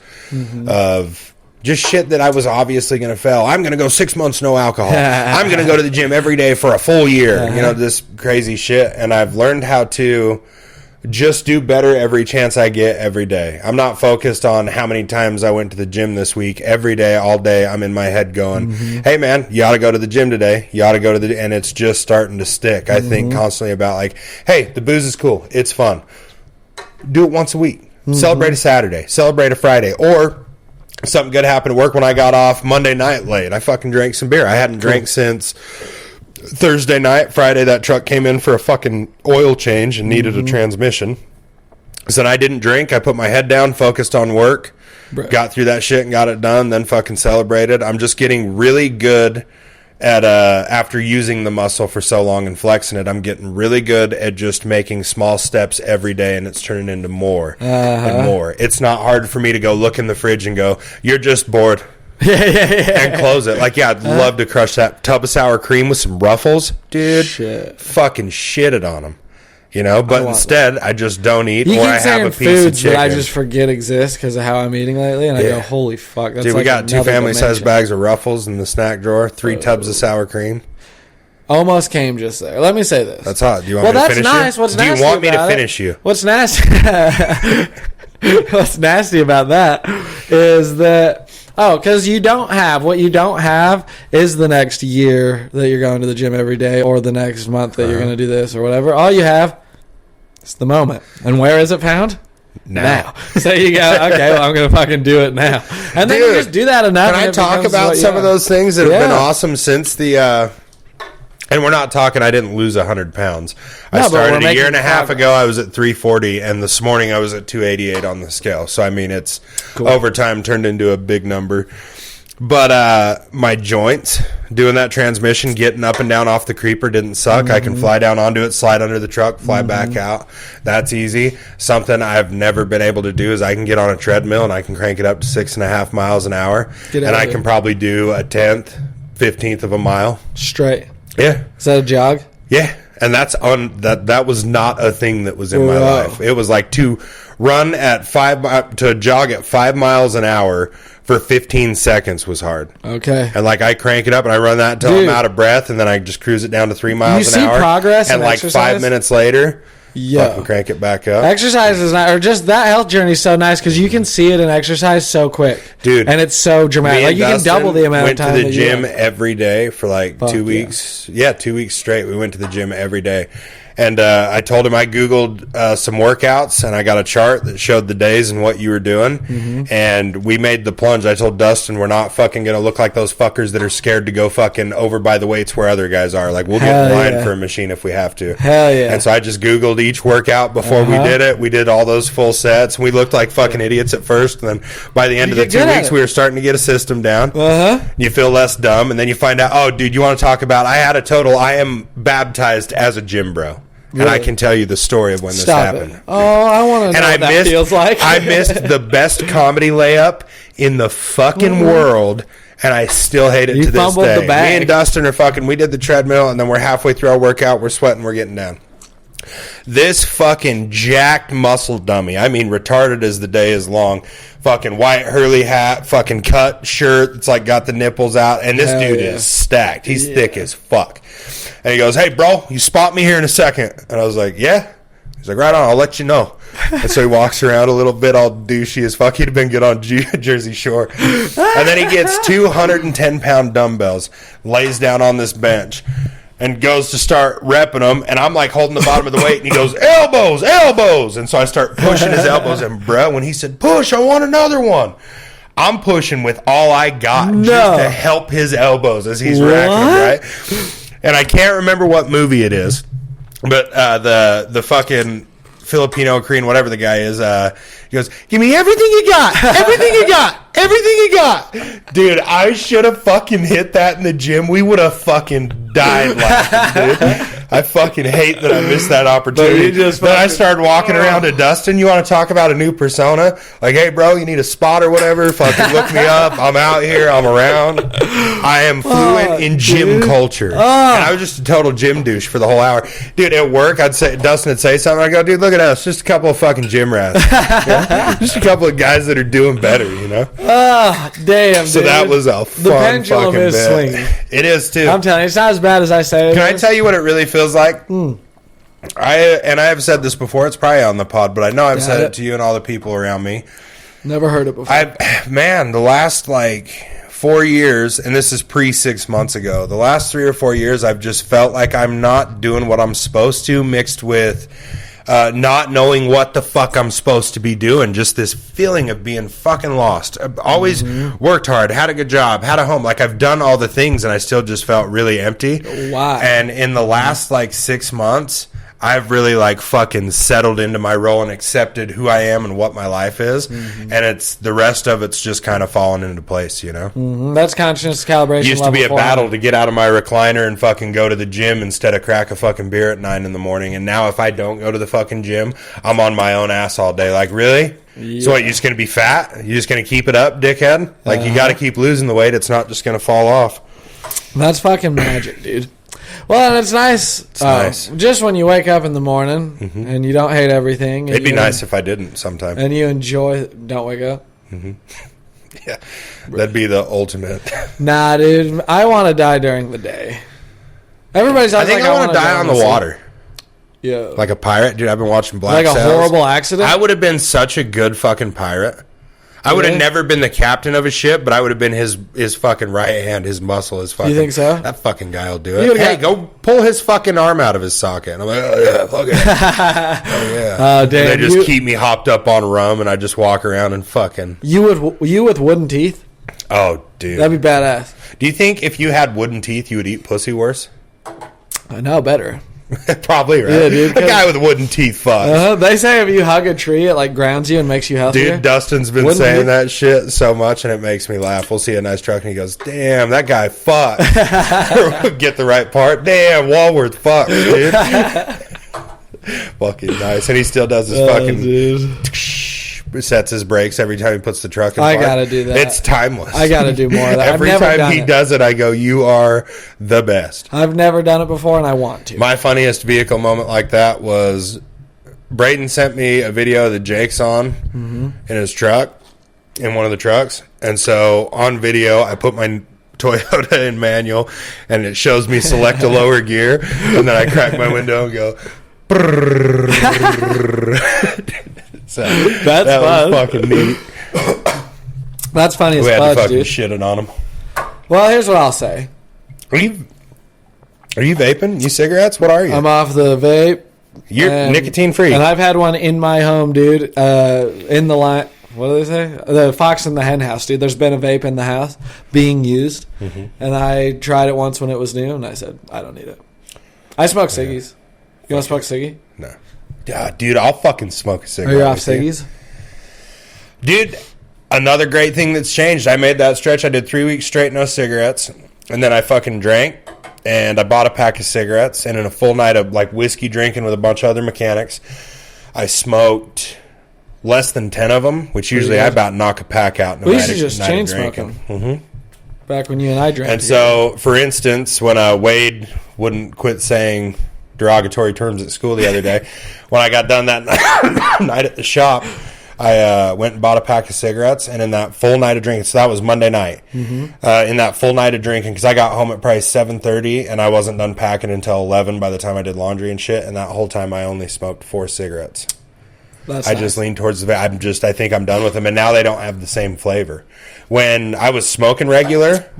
of just shit that I was obviously going to fail. I'm going to go 6 months no alcohol. I'm going to go to the gym every day for a full year. You know, this crazy shit. And I've learned how to just do better every chance I get every day. I'm not focused on how many times I went to the gym this week. Every day, all day, I'm in my head going, hey, man, you ought to go to the gym today. You ought to go to the... And it's just starting to stick. I think constantly about like, hey, the booze is cool. It's fun. Do it once a week. Celebrate a Saturday. Celebrate a Friday. Or something good happened at work when I got off Monday night late. I fucking drank some beer. I hadn't drank since... Thursday night, Friday, that truck came in for a fucking oil change and needed a transmission. So I didn't drink. I put my head down, focused on work, got through that shit and got it done, then fucking celebrated. I'm just getting really good at, after using the muscle for so long and flexing it, I'm getting really good at just making small steps every day, and it's turning into more and more. It's not hard for me to go look in the fridge and go, you're just bored. And close it. Like, yeah, I'd love to crush that tub of sour cream with some Ruffles, dude. Fucking shit it on them, you know. But instead, I just don't eat, or I have a piece of chicken. That I just forget exist because of how I'm eating lately, and I go, "Holy fuck!" That's dude, like we got 2 family-sized bags of Ruffles in the snack drawer, 3 tubs of sour cream. Almost came just there. Let me say this. That's hot. Do you want me to finish nice. you? What's Do you nasty want me to about finish you? What's nasty? What's nasty about that is that because you don't have is the next year that you're going to the gym every day, or the next month that you're going to do this or whatever. All you have is the moment. And where is it found? Now. So you go, okay, well, I'm going to fucking do it now. And then you just do that enough. Can I talk about some of those things that have been awesome since the and we're not talking, I didn't lose 100 pounds. I started a year and a half ago. I was at 340, and this morning I was at 288 on the scale. So, I mean, it's over time turned into a big number. But my joints, doing that transmission, getting up and down off the creeper didn't suck. I can fly down onto it, slide under the truck, fly back out. That's easy. Something I've never been able to do is I can get on a treadmill, and I can crank it up to 6.5 miles an hour. And I can probably do a 10th, 15th of a mile. Straight. Yeah. Is that a jog? Yeah. And that's that was not a thing that was in my life. It was like to run at to jog at 5 miles an hour for 15 seconds was hard. Okay. And like I crank it up and I run that until I'm out of breath, and then I just cruise it down to 3 miles an hour. You see progress and like exercise? 5 minutes later, fucking crank it back up. Exercise is not, or just that health journey is so nice because you can see it in exercise so quick, dude. And it's so dramatic. Like you can double the amount of time. Went to the gym every day for like 2 weeks. Yeah, 2 weeks straight. We went to the gym every day. And I told him I Googled some workouts, and I got a chart that showed the days and what you were doing. And we made the plunge. I told Dustin, we're not fucking going to look like those fuckers that are scared to go fucking over by the weights where other guys are. Like, we'll get in line for a machine if we have to. Hell yeah. And so I just Googled each workout before we did it. We did all those full sets. We looked like fucking idiots at first. And then by the end of the 2 weeks, we were starting to get a system down. You feel less dumb. And then you find out, oh, dude, you want to talk about, I am baptized as a gym bro. Really? And I can tell you the story of when this happened. Oh, I want to know what that feels like. I missed the best comedy layup in the fucking world, and I still hate it to this day. Me and Dustin are we did the treadmill, and then we're halfway through our workout. We're sweating. We're getting down. This fucking jacked muscle dummy, I mean retarded as the day is long, fucking white Hurley hat, fucking cut shirt, it's like got the nipples out, and this dude is stacked. He's thick as fuck. And he goes, hey bro, you spot me here in a second. And I was like, yeah. He's like, right on, I'll let you know. And so he walks around a little bit all douchey as fuck. He'd have been good on Jersey Shore. And then he gets 210-pound dumbbells, lays down on this bench, and goes to start repping them, and I'm like holding the bottom of the weight, and he goes, elbows, elbows, and so I start pushing his elbows, and bro, when he said, push, I want another one, I'm pushing with all I got just to help his elbows as he's racking them, right? And I can't remember what movie it is, but the fucking Filipino, Korean, whatever the guy is, he goes, give me everything you got, everything you got, everything you got. Dude, I should have fucking hit that in the gym. We would have fucking died laughing, dude. I fucking hate that I missed that opportunity. Then I started walking around to Dustin. You want to talk about a new persona? Like, hey, bro, you need a spot or whatever? Fucking look me up. I'm out here. I'm around. I am fluent in gym culture. And I was just a total gym douche for the whole hour. Dude, at work, Dustin would say something. I go, dude, look at us. Just a couple of fucking gym rats. Just a couple of guys that are doing better, you know? Damn, so dude. that was a fun fucking bit. Swinging. It is, too. I'm telling you, it's not as bad as I say. Can I tell you what it really feels like? I have said this before. It's probably on the pod, but I know I've said it to you and all the people around me. Never heard it before. The last 4 years, and this is pre 6 months ago, the last 3 or 4 years, I've just felt like I'm not doing what I'm supposed to, mixed with not knowing what the fuck I'm supposed to be doing. Just this feeling of being fucking lost. I've always worked hard, had a good job, had a home. I've done all the things, and I still just felt really empty. Wow. And in the last 6 months, I've really fucking settled into my role and accepted who I am and what my life is. And it's the rest of it's just kind of fallen into place, you know? That's conscious calibration. It used to be a battle to get out of my recliner and fucking go to the gym instead of crack a fucking beer at 9 in the morning. And now if I don't go to the fucking gym, I'm on my own ass all day. Really? Yeah. So what, you're just going to be fat? You're just going to keep it up, dickhead? You got to keep losing the weight. It's not just going to fall off. That's fucking magic, dude. Well, and it's nice. It's nice. Just when you wake up in the morning and you don't hate everything. It'd be nice if I didn't sometime. And you enjoy. Don't wake up. Yeah, that'd be the ultimate. Nah, dude. I want to die during the day. Everybody's always I think I want to die on the water. Yeah. Like a pirate. Dude, I've been watching Black Sails. Like a horrible accident? I would have been such a good fucking pirate. I would have never been the captain of a ship, but I would have been his fucking right hand, his muscle, his fucking... You think so? That fucking guy will do it. Hey, go pull his fucking arm out of his socket. And I'm like, oh, yeah, fuck it. Oh, yeah. Damn, and they just keep me hopped up on rum, and I just walk around and fucking... You with wooden teeth? Oh, dude. That'd be badass. Do you think if you had wooden teeth, you would eat pussy worse? No, better. Probably, right? Yeah, dude. A guy with wooden teeth fucks. They say if you hug a tree, it grounds you and makes you healthier. Dude, Dustin's been saying that shit so much, and it makes me laugh. We'll see a nice truck, and he goes, damn, that guy fucked. Get the right part. Damn, Walworth fucked, dude. Fucking nice. And he still does his sets his brakes every time he puts the truck in park. I gotta do that. It's timeless. I gotta do more of that. Every time he does it, I go, you are the best. I've never done it before, and I want to. My funniest vehicle moment like that was Braden sent me a video that Jake's on in his truck, in one of the trucks. And so on video, I put my Toyota in manual, and it shows me select a lower gear, and then I crack my window and go... So that was fucking neat. That's funny as fuck. We had to fucking dude. shit it on him. Well, here's what I'll say. Are you vaping? You cigarettes? What are you? I'm off the vape. You're nicotine free. And I've had one in my home, dude. In the line. What do they say? The fox in the hen house, dude. There's been a vape in the house being used. And I tried it once when it was new, and I said, I don't need it. I smoke ciggies. You want to smoke ciggy? No. Dude, I'll fucking smoke a cigarette. Are you off ciggies? Dude, another great thing that's changed. I made that stretch. I did 3 weeks straight, no cigarettes. And then I fucking drank. And I bought a pack of cigarettes. And in a full night of whiskey drinking with a bunch of other mechanics, I smoked less than 10 of them, which usually I about knock a pack out. We used to just chain smoking. Back when you and I drank. And so, for instance, when Wade wouldn't quit saying derogatory terms at school the other day, when I got done that night at the shop, I went and bought a pack of cigarettes, and in that full night of drinking, so that was Monday night, in that full night of drinking, because I got home at probably 7:30, and I wasn't done packing until 11 by the time I did laundry and shit, and that whole time I only smoked 4 cigarettes. That's I nice. just leaned towards the I think I'm done with them, and now they don't have the same flavor. When I was smoking regular,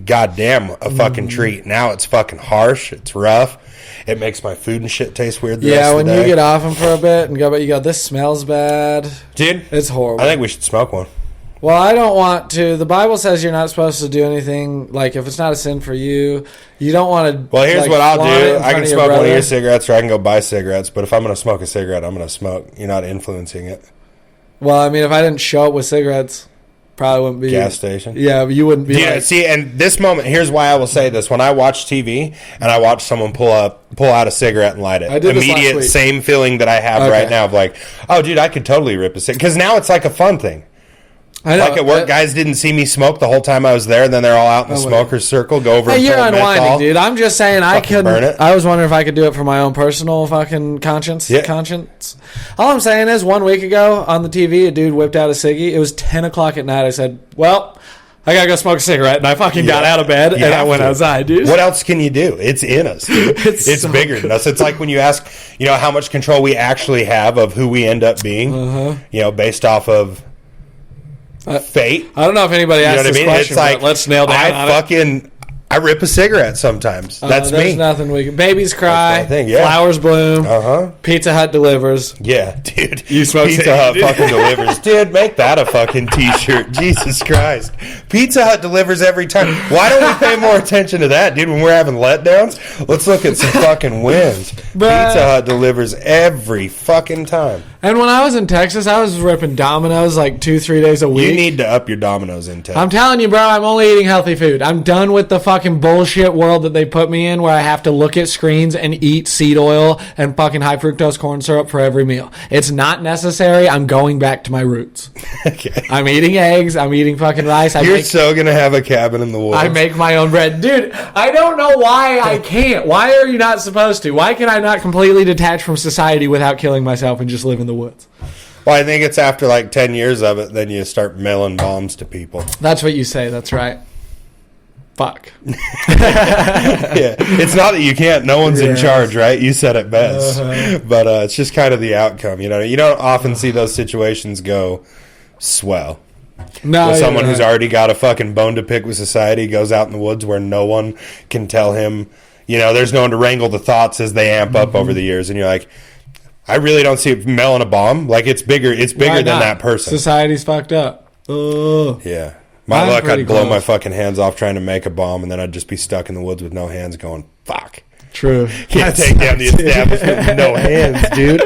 goddamn, a fucking treat. Now it's fucking harsh, it's rough. It makes my food and shit taste weird the rest of the when day. you get off them for a bit and go, but you go, this smells bad. Dude, it's horrible. I think we should smoke one. Well, I don't want to. The Bible says you're not supposed to do anything. If it's not a sin for you, you don't want to. Well, here's what I'll do. I can smoke one of your cigarettes, or I can go buy cigarettes. But if I'm going to smoke a cigarette, I'm going to smoke. You're not influencing it. Well, I mean, if I didn't show up with cigarettes, probably wouldn't be gas station. Yeah, but you wouldn't be. Yeah, see, and this moment, here's why I will say this: when I watch TV and I watch someone pull out a cigarette and light it, I did this last immediate week. same feeling that I have right now of oh, dude, I could totally rip a cigarette, because now it's like a fun thing. I know. At work, guys didn't see me smoke the whole time I was there. Then they're all out in the smoker's circle. Go over. Hey, and you're pull unwinding, menthol. dude. I'm just saying I couldn't. Burn it. I was wondering if I could do it for my own personal fucking conscience. Yeah. Conscience. All I'm saying is, 1 week ago on the TV, a dude whipped out a ciggy. It was 10 o'clock at night. I said, "Well, I gotta go smoke a cigarette, and I fucking got out of bed, and I went outside, dude. What else can you do? It's in us, dude. It's so bigger than us. It's like when you ask, how much control we actually have of who we end up being, based off of fate. I don't know if anybody asked this question, but let's nail down on it. I rip a cigarette sometimes. That's me. There's nothing we can. Babies cry. Flowers bloom. Pizza Hut delivers. Yeah, dude. You smoke Pizza Hut fucking delivers. Dude, make that a fucking t-shirt. Jesus Christ. Pizza Hut delivers every time. Why don't we pay more attention to that, dude, when we're having letdowns? Let's look at some fucking wins. Pizza Hut delivers every fucking time. And when I was in Texas, I was ripping Domino's like 2-3 days a week. You need to up your Domino's intake. I'm telling you, bro, I'm only eating healthy food. I'm done with the fucking bullshit world that they put me in where I have to look at screens and eat seed oil and fucking high fructose corn syrup for every meal. It's not necessary. I'm going back to my roots. Okay. I'm eating eggs. I'm eating fucking rice. You're so going to have a cabin in the woods. I make my own bread. Dude, I don't know why I can't. Why are you not supposed to? Why can I not completely detach from society without killing myself and just live in the woods? Well, I think it's after like 10 years of it, then you start mailing bombs to people. That's what you say. That's right. Fuck. Yeah. It's not that you can't. No one's in charge, right? You said it best. But it's just kind of the outcome. You don't often see those situations go swell. No, with someone who's already got a fucking bone to pick with society goes out in the woods where no one can tell him, there's no one to wrangle the thoughts as they amp up over the years. And you're like, I really don't see it mailing a bomb. Like, it's bigger than that person. Society's fucked up. Yeah. My luck, I'd blow my fucking hands off trying to make a bomb, and then I'd just be stuck in the woods with no hands going, fuck. True. Can't take down the establishment with no hands, dude.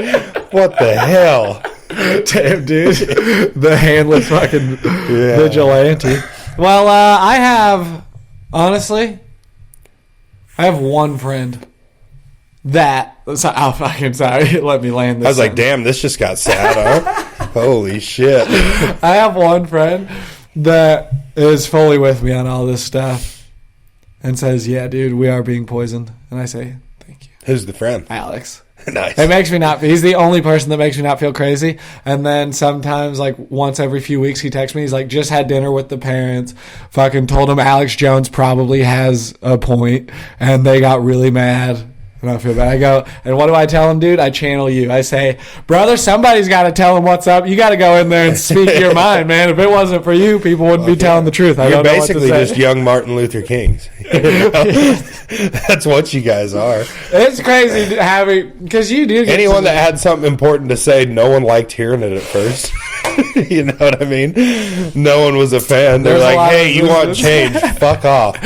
What the hell? Damn, dude. The handless fucking vigilante. Well, I have one friend fucking sorry. Let me land this. I was like, damn, this just got sad, huh? Holy shit. I have one friend that is fully with me on all this stuff and says, yeah, dude, we are being poisoned. And I say, thank you. Who's the friend? Alex. Nice. It makes me he's the only person that makes me not feel crazy. And then sometimes, like, once every few weeks, he texts me. He's like, just had dinner with the parents. Fucking told him Alex Jones probably has a point. And they got really mad. And I feel bad. I go, and what do I tell him, dude? I channel you. I say, brother, somebody's got to tell him what's up. You got to go in there and speak your mind, man. If it wasn't for you, people wouldn't be telling the truth. You're basically just young Martin Luther Kings. That's what you guys are. It's crazy having, because you do get anyone that had something important to say, no one liked hearing it at first. You know what I mean? No one was a fan. They're like, hey, you want change? Fuck off.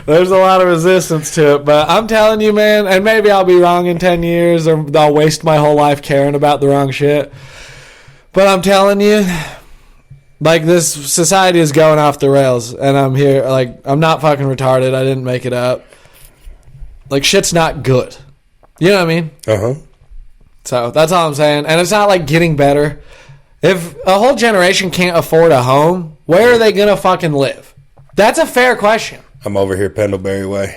There's a lot of resistance to it, but I'm telling you, man, and maybe I'll be wrong in 10 years or I'll waste my whole life caring about the wrong shit. But I'm telling you, like, this society is going off the rails, and I'm here, like, I'm not fucking retarded. I didn't make it up. Like, shit's not good. You know what I mean? Uh-huh. So that's all I'm saying. And it's not like getting better. If a whole generation can't afford a home, where are they going to fucking live? That's a fair question. I'm over here Pendlebury Way.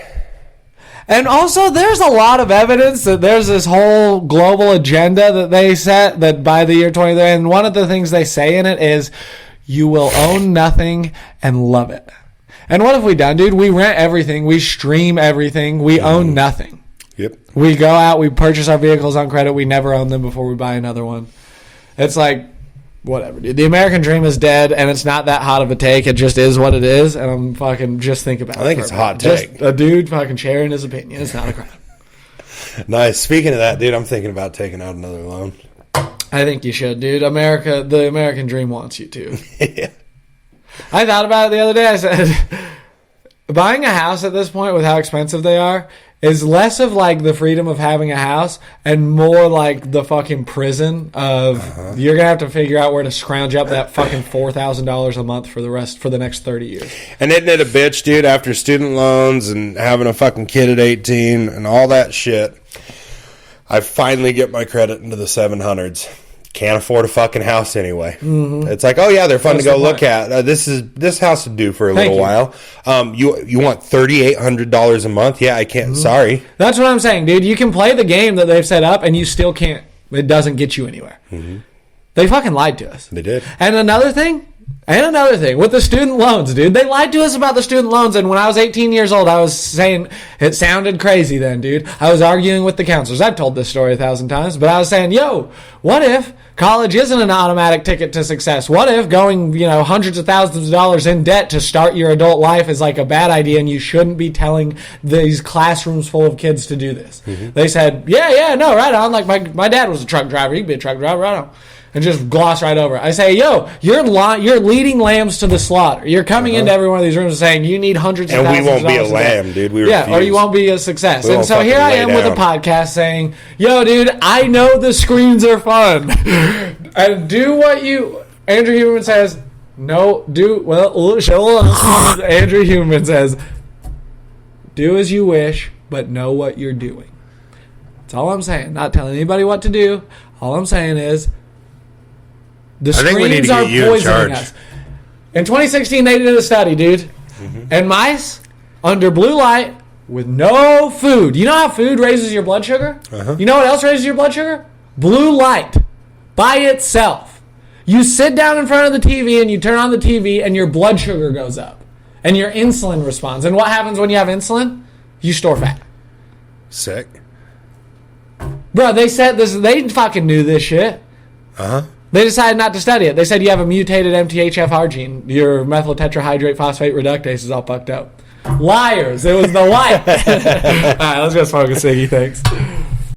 And also, there's a lot of evidence that there's this whole global agenda that they set that by the year 2030, and one of the things they say in it is, you will own nothing and love it. And what have we done, dude? We rent everything. We stream everything. We own nothing. Yep. We go out, we purchase our vehicles on credit. We never own them before we buy another one. It's like, whatever, dude. The American dream is dead, and it's not that hot of a take. It just is what it is, and I'm fucking just think about it. I think it's a hot take. Just a dude fucking sharing his opinion. It's not a crime. Nice. Speaking of that, dude, I'm thinking about taking out another loan. I think you should, dude. The American dream wants you to. Yeah. I thought about it the other day. I said, buying a house at this point with how expensive they are is less of like the freedom of having a house and more like the fucking prison of you're gonna have to figure out where to scrounge up that fucking $4,000 a month for the next 30 years. And isn't it a bitch, dude? After student loans and having a fucking kid at 18 and all that shit, I finally get my credit into the 700s. Can't afford a fucking house anyway. Mm-hmm. It's like, oh yeah, they're fun to go look at. This house would do for a little while. You want $3,800 a month? Yeah, I can't. Mm-hmm. Sorry. That's what I'm saying, dude. You can play the game that they've set up, and you still can't. It doesn't get you anywhere. Mm-hmm. They fucking lied to us. They did. And another thing, And another thing, with the student loans, dude. They lied to us about the student loans, and when I was 18 years old, I was saying, it sounded crazy then, dude. I was arguing with the counselors. I've told this story 1,000 times, but I was saying, yo, what if college isn't an automatic ticket to success? What if going, hundreds of thousands of dollars in debt to start your adult life is like a bad idea, and you shouldn't be telling these classrooms full of kids to do this? Mm-hmm. They said, no, right on. Like, my dad was a truck driver. He could be a truck driver, right on. And just gloss right over. I say, yo, you're leading lambs to the slaughter. You're coming into every one of these rooms saying you need hundreds of thousands of dollars. And we won't be a lamb, dude. We refuse. Or you won't be a success. And so here I am with a podcast saying, yo, dude, I know the screens are fun. And do what Andrew Huberman says, Andrew Huberman says, do as you wish, but know what you're doing. That's all I'm saying. Not telling anybody what to do. All I'm saying is, the screens are poisoning us. In 2016, they did a study, dude. Mm-hmm. And mice under blue light with no food. You know how food raises your blood sugar? Uh-huh. You know what else raises your blood sugar? Blue light by itself. You sit down in front of the TV and you turn on the TV and your blood sugar goes up. And your insulin responds. And what happens when you have insulin? You store fat. Sick. Bro, they said this. They fucking knew this shit. Uh-huh. They decided not to study it. They said you have a mutated MTHFR gene. Your methyl tetrahydrate phosphate reductase is all fucked up. Liars. It was the light. All right, let's go smoke a ciggy. Thanks.